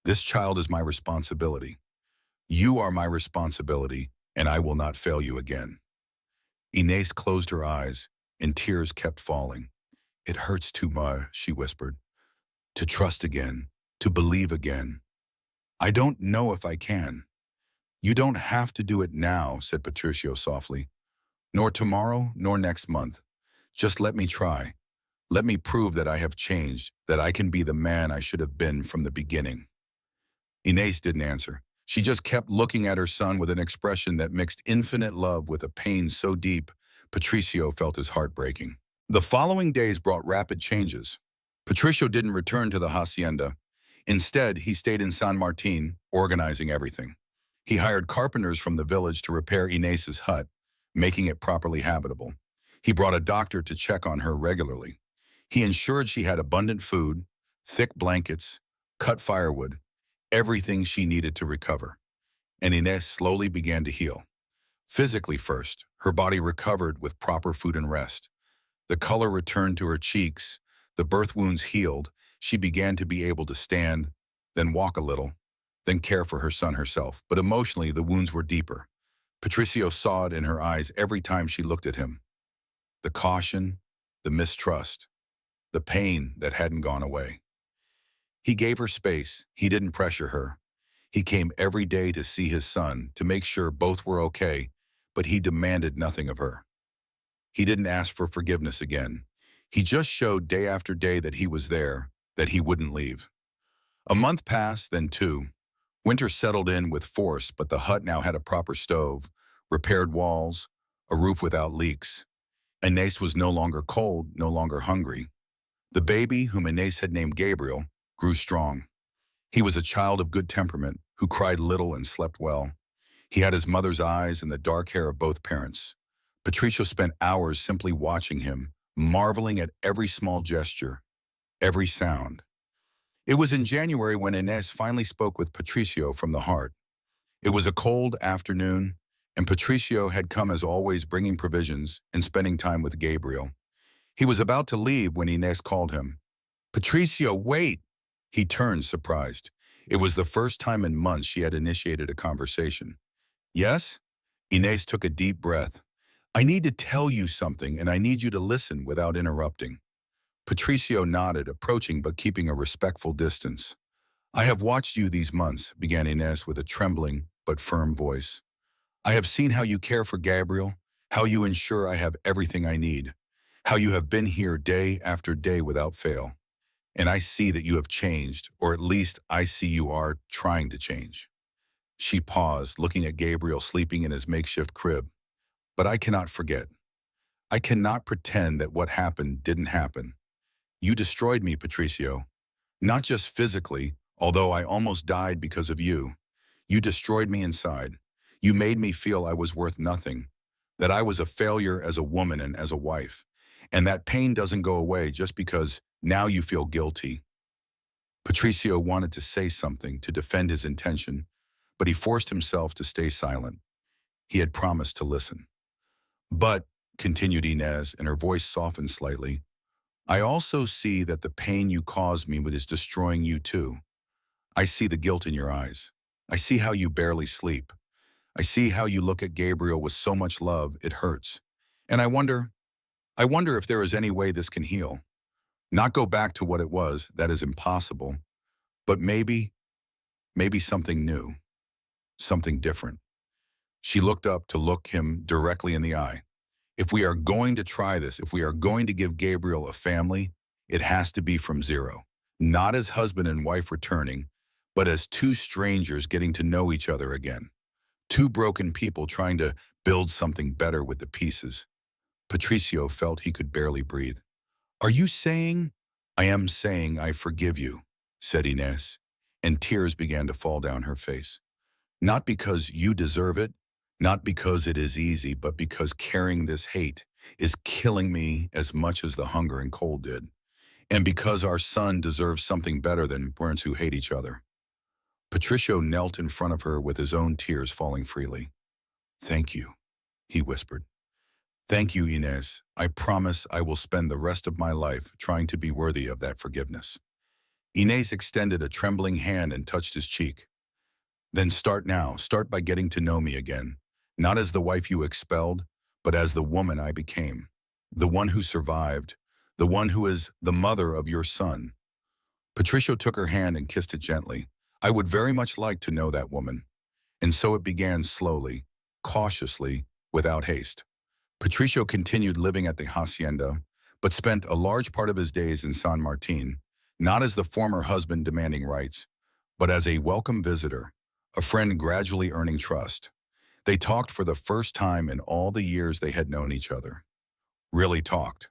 This child is my responsibility. You are my responsibility, and I will not fail you again. Inés closed her eyes, and tears kept falling. It hurts too much, she whispered. To trust again, to believe again. I don't know if I can. You don't have to do it now, said Patricio softly. Nor tomorrow, nor next month. Just let me try. Let me prove that I have changed, that I can be the man I should have been from the beginning. Inés didn't answer. She just kept looking at her son with an expression that mixed infinite love with a pain so deep, Patricio felt his heart breaking. The following days brought rapid changes. Patricio didn't return to the hacienda. Instead, he stayed in San Martin, organizing everything. He hired carpenters from the village to repair Inés's hut, making it properly habitable. He brought a doctor to check on her regularly. He ensured she had abundant food, thick blankets, cut firewood, everything she needed to recover. And Inés slowly began to heal. Physically first, her body recovered with proper food and rest. The color returned to her cheeks, the birth wounds healed, she began to be able to stand, then walk a little, then care for her son herself. But emotionally, the wounds were deeper. Patricio saw it in her eyes every time she looked at him. The caution, the mistrust, the pain that hadn't gone away. He gave her space. He didn't pressure her. He came every day to see his son, to make sure both were okay, but he demanded nothing of her. He didn't ask for forgiveness again. He just showed day after day that he was there, that he wouldn't leave. A month passed, then two. Winter settled in with force, but the hut now had a proper stove, repaired walls, a roof without leaks. Inés was no longer cold, no longer hungry. The baby, whom Inés had named Gabriel, grew strong. He was a child of good temperament, who cried little and slept well. He had his mother's eyes and the dark hair of both parents. Patricio spent hours simply watching him, marveling at every small gesture, every sound. It was in January when Inés finally spoke with Patricio from the heart. It was a cold afternoon, and Patricio had come as always, bringing provisions and spending time with Gabriel. He was about to leave when Inés called him. Patricio, wait! He turned, surprised. It was the first time in months she had initiated a conversation. Yes? Inés took a deep breath. I need to tell you something, and I need you to listen without interrupting. Patricio nodded, approaching but keeping a respectful distance. I have watched you these months, began Inés with a trembling but firm voice. I have seen how you care for Gabriel, how you ensure I have everything I need, how you have been here day after day without fail. And I see that you have changed, or at least I see you are trying to change. She paused, looking at Gabriel sleeping in his makeshift crib. But I cannot forget. I cannot pretend that what happened didn't happen. You destroyed me, Patricio. Not just physically, although I almost died because of you. You destroyed me inside. You made me feel I was worth nothing. that I was a failure as a woman and as a wife, and that pain doesn't go away just because now you feel guilty. Patricio wanted to say something to defend his intention, but he forced himself to stay silent. He had promised to listen. But, continued Inez, and her voice softened slightly, I also see that the pain you caused me is destroying you too. I see the guilt in your eyes. I see how you barely sleep. I see how you look at Gabriel with so much love, it hurts. And I wonder if there is any way this can heal. Not go back to what it was, that is impossible. But maybe something new, something different. She looked up to look him directly in the eye. If we are going to try this, if we are going to give Gabriel a family, it has to be from zero. Not as husband and wife returning, but as two strangers getting to know each other again. Two broken people trying to build something better with the pieces. Patricio felt he could barely breathe. Are you saying? I am saying I forgive you, said Inez, and tears began to fall down her face. Not because you deserve it, not because it is easy, but because carrying this hate is killing me as much as the hunger and cold did. And because our son deserves something better than parents who hate each other. Patricio knelt in front of her with his own tears falling freely. Thank you, he whispered. Thank you, Inez. I promise I will spend the rest of my life trying to be worthy of that forgiveness. Inez extended a trembling hand and touched his cheek. Then start now. Start by getting to know me again. Not as the wife you expelled, but as the woman I became. The one who survived. The one who is the mother of your son. Patricio took her hand and kissed it gently. I would very much like to know that woman. And so it began slowly, cautiously, without haste. Patricio continued living at the hacienda, but spent a large part of his days in San Martin, not as the former husband demanding rights, but as a welcome visitor, a friend gradually earning trust. They talked for the first time in all the years they had known each other. Really talked.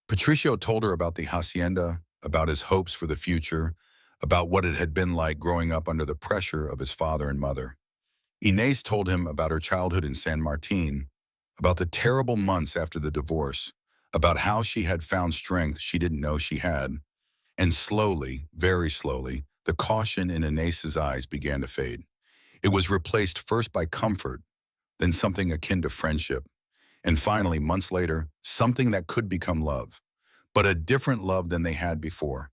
Patricio told her about the hacienda, about his hopes for the future, about what it had been like growing up under the pressure of his father and mother. Inez told him about her childhood in San Martin, about the terrible months after the divorce, about how she had found strength she didn't know she had. And slowly, very slowly, the caution in Inez's eyes began to fade. It was replaced first by comfort, then something akin to friendship, and finally, months later, something that could become love, but a different love than they had before,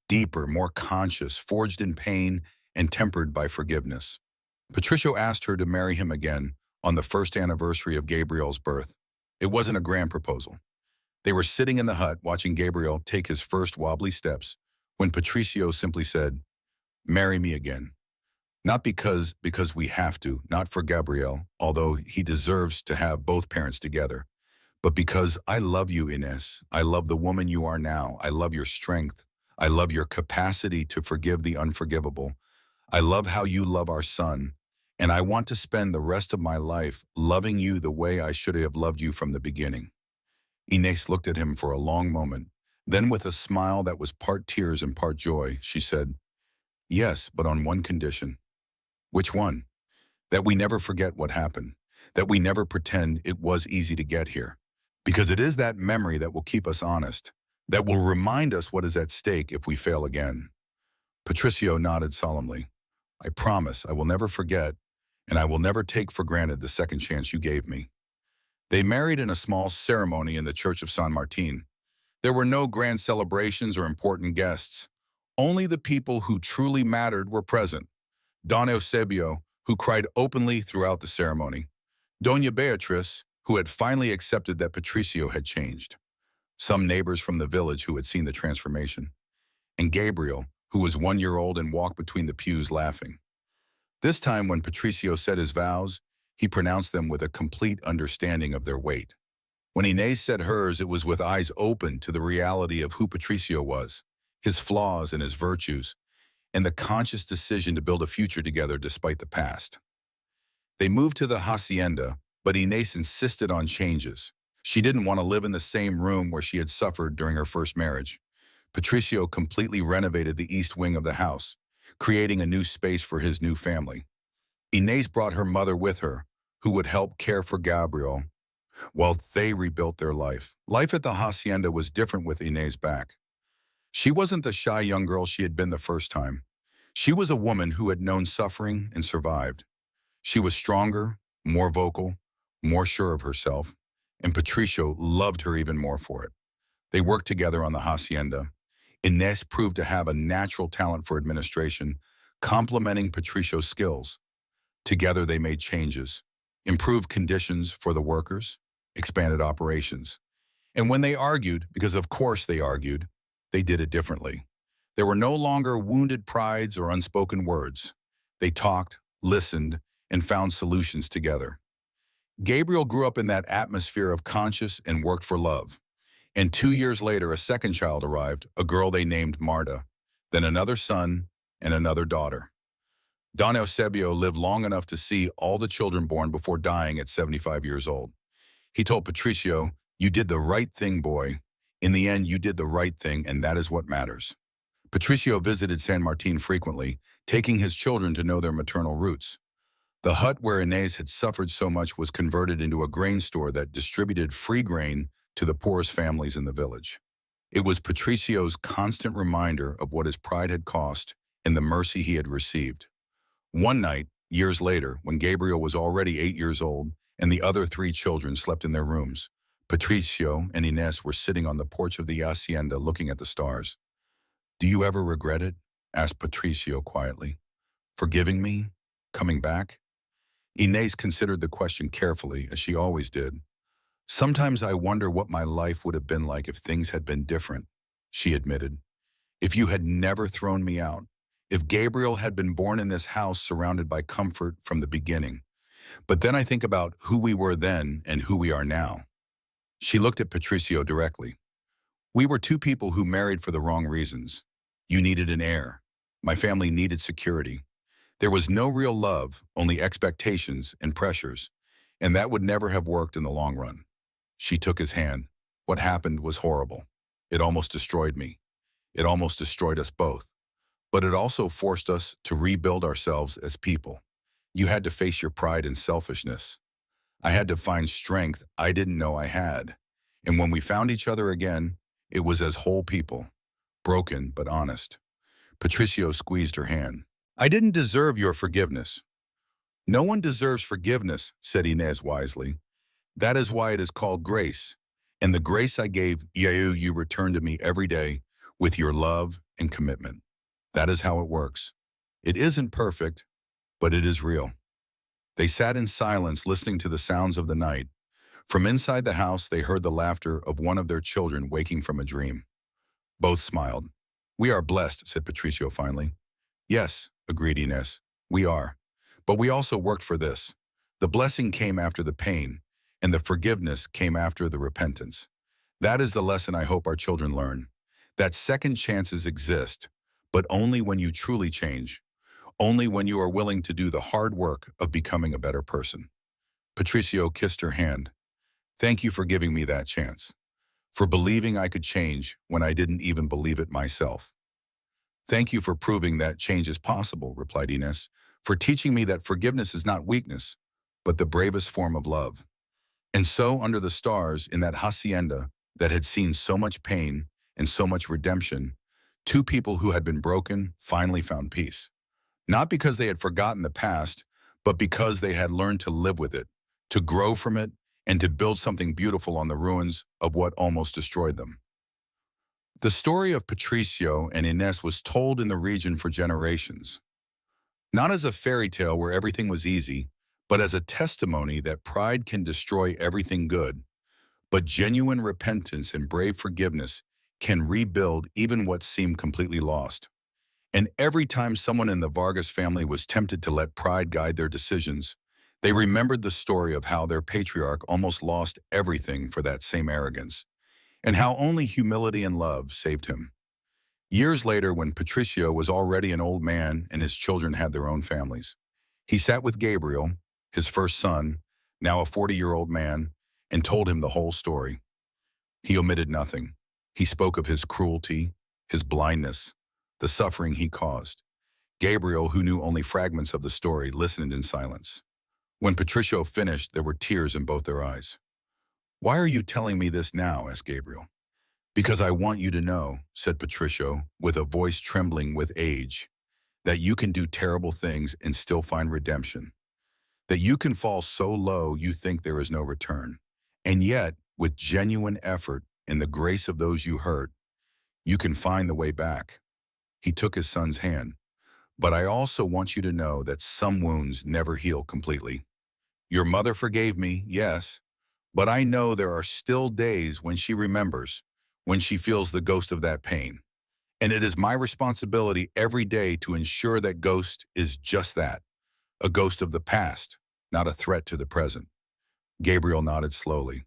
deeper, more conscious, forged in pain, and tempered by forgiveness. Patricio asked her to marry him again on the first anniversary of Gabriel's birth. It wasn't a grand proposal. They were sitting in the hut watching Gabriel take his first wobbly steps when Patricio simply said, marry me again. Not because we have to, not for Gabriel, although he deserves to have both parents together, but because I love you, Inez. I love the woman you are now. I love your strength. I love your capacity to forgive the unforgivable. I love how you love our son. And I want to spend the rest of my life loving you the way I should have loved you from the beginning. Inez looked at him for a long moment. Then with a smile that was part tears and part joy, she said, yes, but on one condition. Which one? That we never forget what happened. That we never pretend it was easy to get here. Because it is that memory that will keep us honest. That will remind us what is at stake if we fail again. Patricio nodded solemnly. I promise I will never forget, and I will never take for granted the second chance you gave me. They married in a small ceremony in the Church of San Martin. There were no grand celebrations or important guests. Only the people who truly mattered were present. Don Eusebio, who cried openly throughout the ceremony. Doña Beatriz, who had finally accepted that Patricio had changed. Some neighbors from the village who had seen the transformation. And Gabriel, who was 1 year old and walked between the pews laughing. This time when Patricio said his vows, he pronounced them with a complete understanding of their weight. When Inez said hers, it was with eyes open to the reality of who Patricio was, his flaws and his virtues, and the conscious decision to build a future together despite the past. They moved to the hacienda, but Inez insisted on changes. She didn't want to live in the same room where she had suffered during her first marriage. Patricio completely renovated the east wing of the house, creating a new space for his new family. Inez brought her mother with her, who would help care for Gabriel, while they rebuilt their life. Life at the hacienda was different with Inez back. She wasn't the shy young girl she had been the first time. She was a woman who had known suffering and survived. She was stronger, more vocal, more sure of herself, and Patricio loved her even more for it. They worked together on the hacienda. Inez proved to have a natural talent for administration, complementing Patricio's skills. Together they made changes, improved conditions for the workers, expanded operations. And when they argued, because of course they argued, they did it differently. There were no longer wounded prides or unspoken words. They talked, listened, and found solutions together. Gabriel grew up in that atmosphere of conscience and worked for love. And 2 years later, a second child arrived, a girl they named Marta, then another son and another daughter. Don Eusebio lived long enough to see all the children born before dying at 75 years old. He told Patricio, "You did the right thing, boy. In the end, you did the right thing, and that is what matters." Patricio visited San Martin frequently, taking his children to know their maternal roots. The hut where Inez had suffered so much was converted into a grain store that distributed free grain to the poorest families in the village. It was Patricio's constant reminder of what his pride had cost and the mercy he had received. One night, years later, when Gabriel was already 8 years old and the other three children slept in their rooms, Patricio and Inez were sitting on the porch of the hacienda looking at the stars. "Do you ever regret it?" asked Patricio quietly. "Forgiving me? Coming back?" Inez considered the question carefully, as she always did. "Sometimes I wonder what my life would have been like if things had been different," she admitted. "If you had never thrown me out. If Gabriel had been born in this house surrounded by comfort from the beginning. But then I think about who we were then and who we are now." She looked at Patricio directly. "We were two people who married for the wrong reasons. You needed an heir. My family needed security. There was no real love, only expectations and pressures, and that would never have worked in the long run." She took his hand. "What happened was horrible. It almost destroyed me. It almost destroyed us both. But it also forced us to rebuild ourselves as people. You had to face your pride and selfishness. I had to find strength I didn't know I had. And when we found each other again, it was as whole people, broken but honest." Patricio squeezed her hand. "I didn't deserve your forgiveness." "No one deserves forgiveness," said Inez wisely. "That is why it is called grace. And the grace I gave you returned to me every day with your love and commitment. That is how it works. It isn't perfect, but it is real." They sat in silence, listening to the sounds of the night. From inside the house, they heard the laughter of one of their children waking from a dream. Both smiled. "We are blessed," said Patricio finally. "Yes," agreed Inez, "we are. But we also worked for this. The blessing came after the pain, and the forgiveness came after the repentance. That is the lesson I hope our children learn. That second chances exist, but only when you truly change. Only when you are willing to do the hard work of becoming a better person." Patricio kissed her hand. "Thank you for giving me that chance. For believing I could change when I didn't even believe it myself." "Thank you for proving that change is possible," replied Inez, "for teaching me that forgiveness is not weakness, but the bravest form of love." And so, under the stars, in that hacienda that had seen so much pain and so much redemption, two people who had been broken finally found peace. Not because they had forgotten the past, but because they had learned to live with it, to grow from it, and to build something beautiful on the ruins of what almost destroyed them. The story of Patricio and Inez was told in the region for generations, not as a fairy tale where everything was easy, but as a testimony that pride can destroy everything good, but genuine repentance and brave forgiveness can rebuild even what seemed completely lost. And every time someone in the Vargas family was tempted to let pride guide their decisions, they remembered the story of how their patriarch almost lost everything for that same arrogance, and how only humility and love saved him. Years later, when Patricio was already an old man and his children had their own families, he sat with Gabriel, his first son, now a 40-year-old man, and told him the whole story. He omitted nothing. He spoke of his cruelty, his blindness, the suffering he caused. Gabriel, who knew only fragments of the story, listened in silence. When Patricio finished, there were tears in both their eyes. "Why are you telling me this now?" asked Gabriel. "Because I want you to know," said Patricio, with a voice trembling with age, "that you can do terrible things and still find redemption. That you can fall so low you think there is no return. And yet, with genuine effort and the grace of those you hurt, you can find the way back." He took his son's hand. "But I also want you to know that some wounds never heal completely. Your mother forgave me, yes, but I know there are still days when she remembers, when she feels the ghost of that pain. And it is my responsibility every day to ensure that ghost is just that, a ghost of the past, not a threat to the present." Gabriel nodded slowly.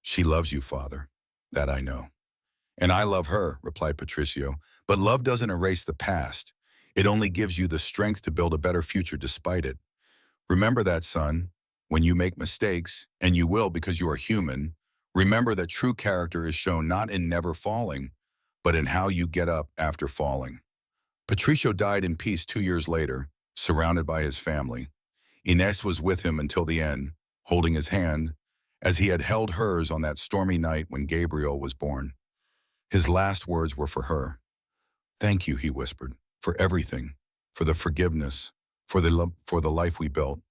"She loves you, Father. That I know." "And I love her," replied Patricio. "But love doesn't erase the past. It only gives you the strength to build a better future despite it. Remember that, son. When you make mistakes, and you will because you are human, remember that true character is shown not in never falling, but in how you get up after falling." Patricio died in peace 2 years later, surrounded by his family. Ines was with him until the end, holding his hand, as he had held hers on that stormy night when Gabriel was born. His last words were for her. "Thank you," he whispered, "for everything, for the forgiveness, for the life we built.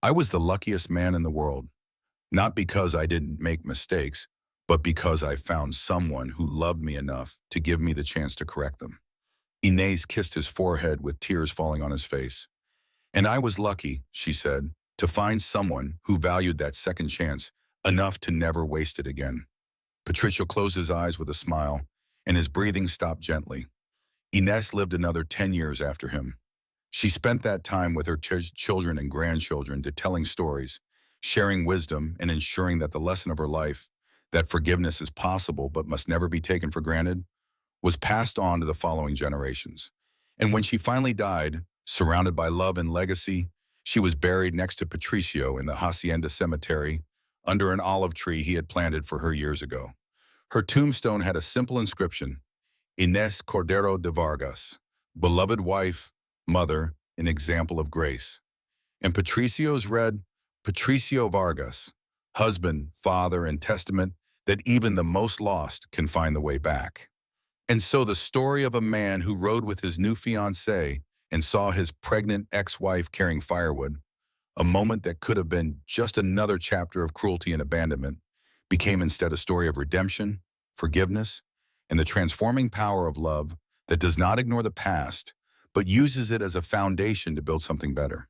I was the luckiest man in the world, not because I didn't make mistakes, but because I found someone who loved me enough to give me the chance to correct them." Inez kissed his forehead with tears falling on his face. "And I was lucky," she said, "to find someone who valued that second chance enough to never waste it again." Patricio closed his eyes with a smile, and his breathing stopped gently. Ines lived another 10 years after him. She spent that time with her children and grandchildren telling stories, sharing wisdom, and ensuring that the lesson of her life, that forgiveness is possible but must never be taken for granted, was passed on to the following generations. And when she finally died, surrounded by love and legacy, she was buried next to Patricio in the Hacienda Cemetery, under an olive tree he had planted for her years ago. Her tombstone had a simple inscription: Inés Cordero de Vargas, beloved wife, mother, an example of grace. And Patricio's read, Patricio Vargas, husband, father, and testament that even the most lost can find the way back. And so the story of a man who rode with his new fiancée and saw his pregnant ex-wife carrying firewood, a moment that could have been just another chapter of cruelty and abandonment, became instead a story of redemption, forgiveness, and the transforming power of love that does not ignore the past, but uses it as a foundation to build something better.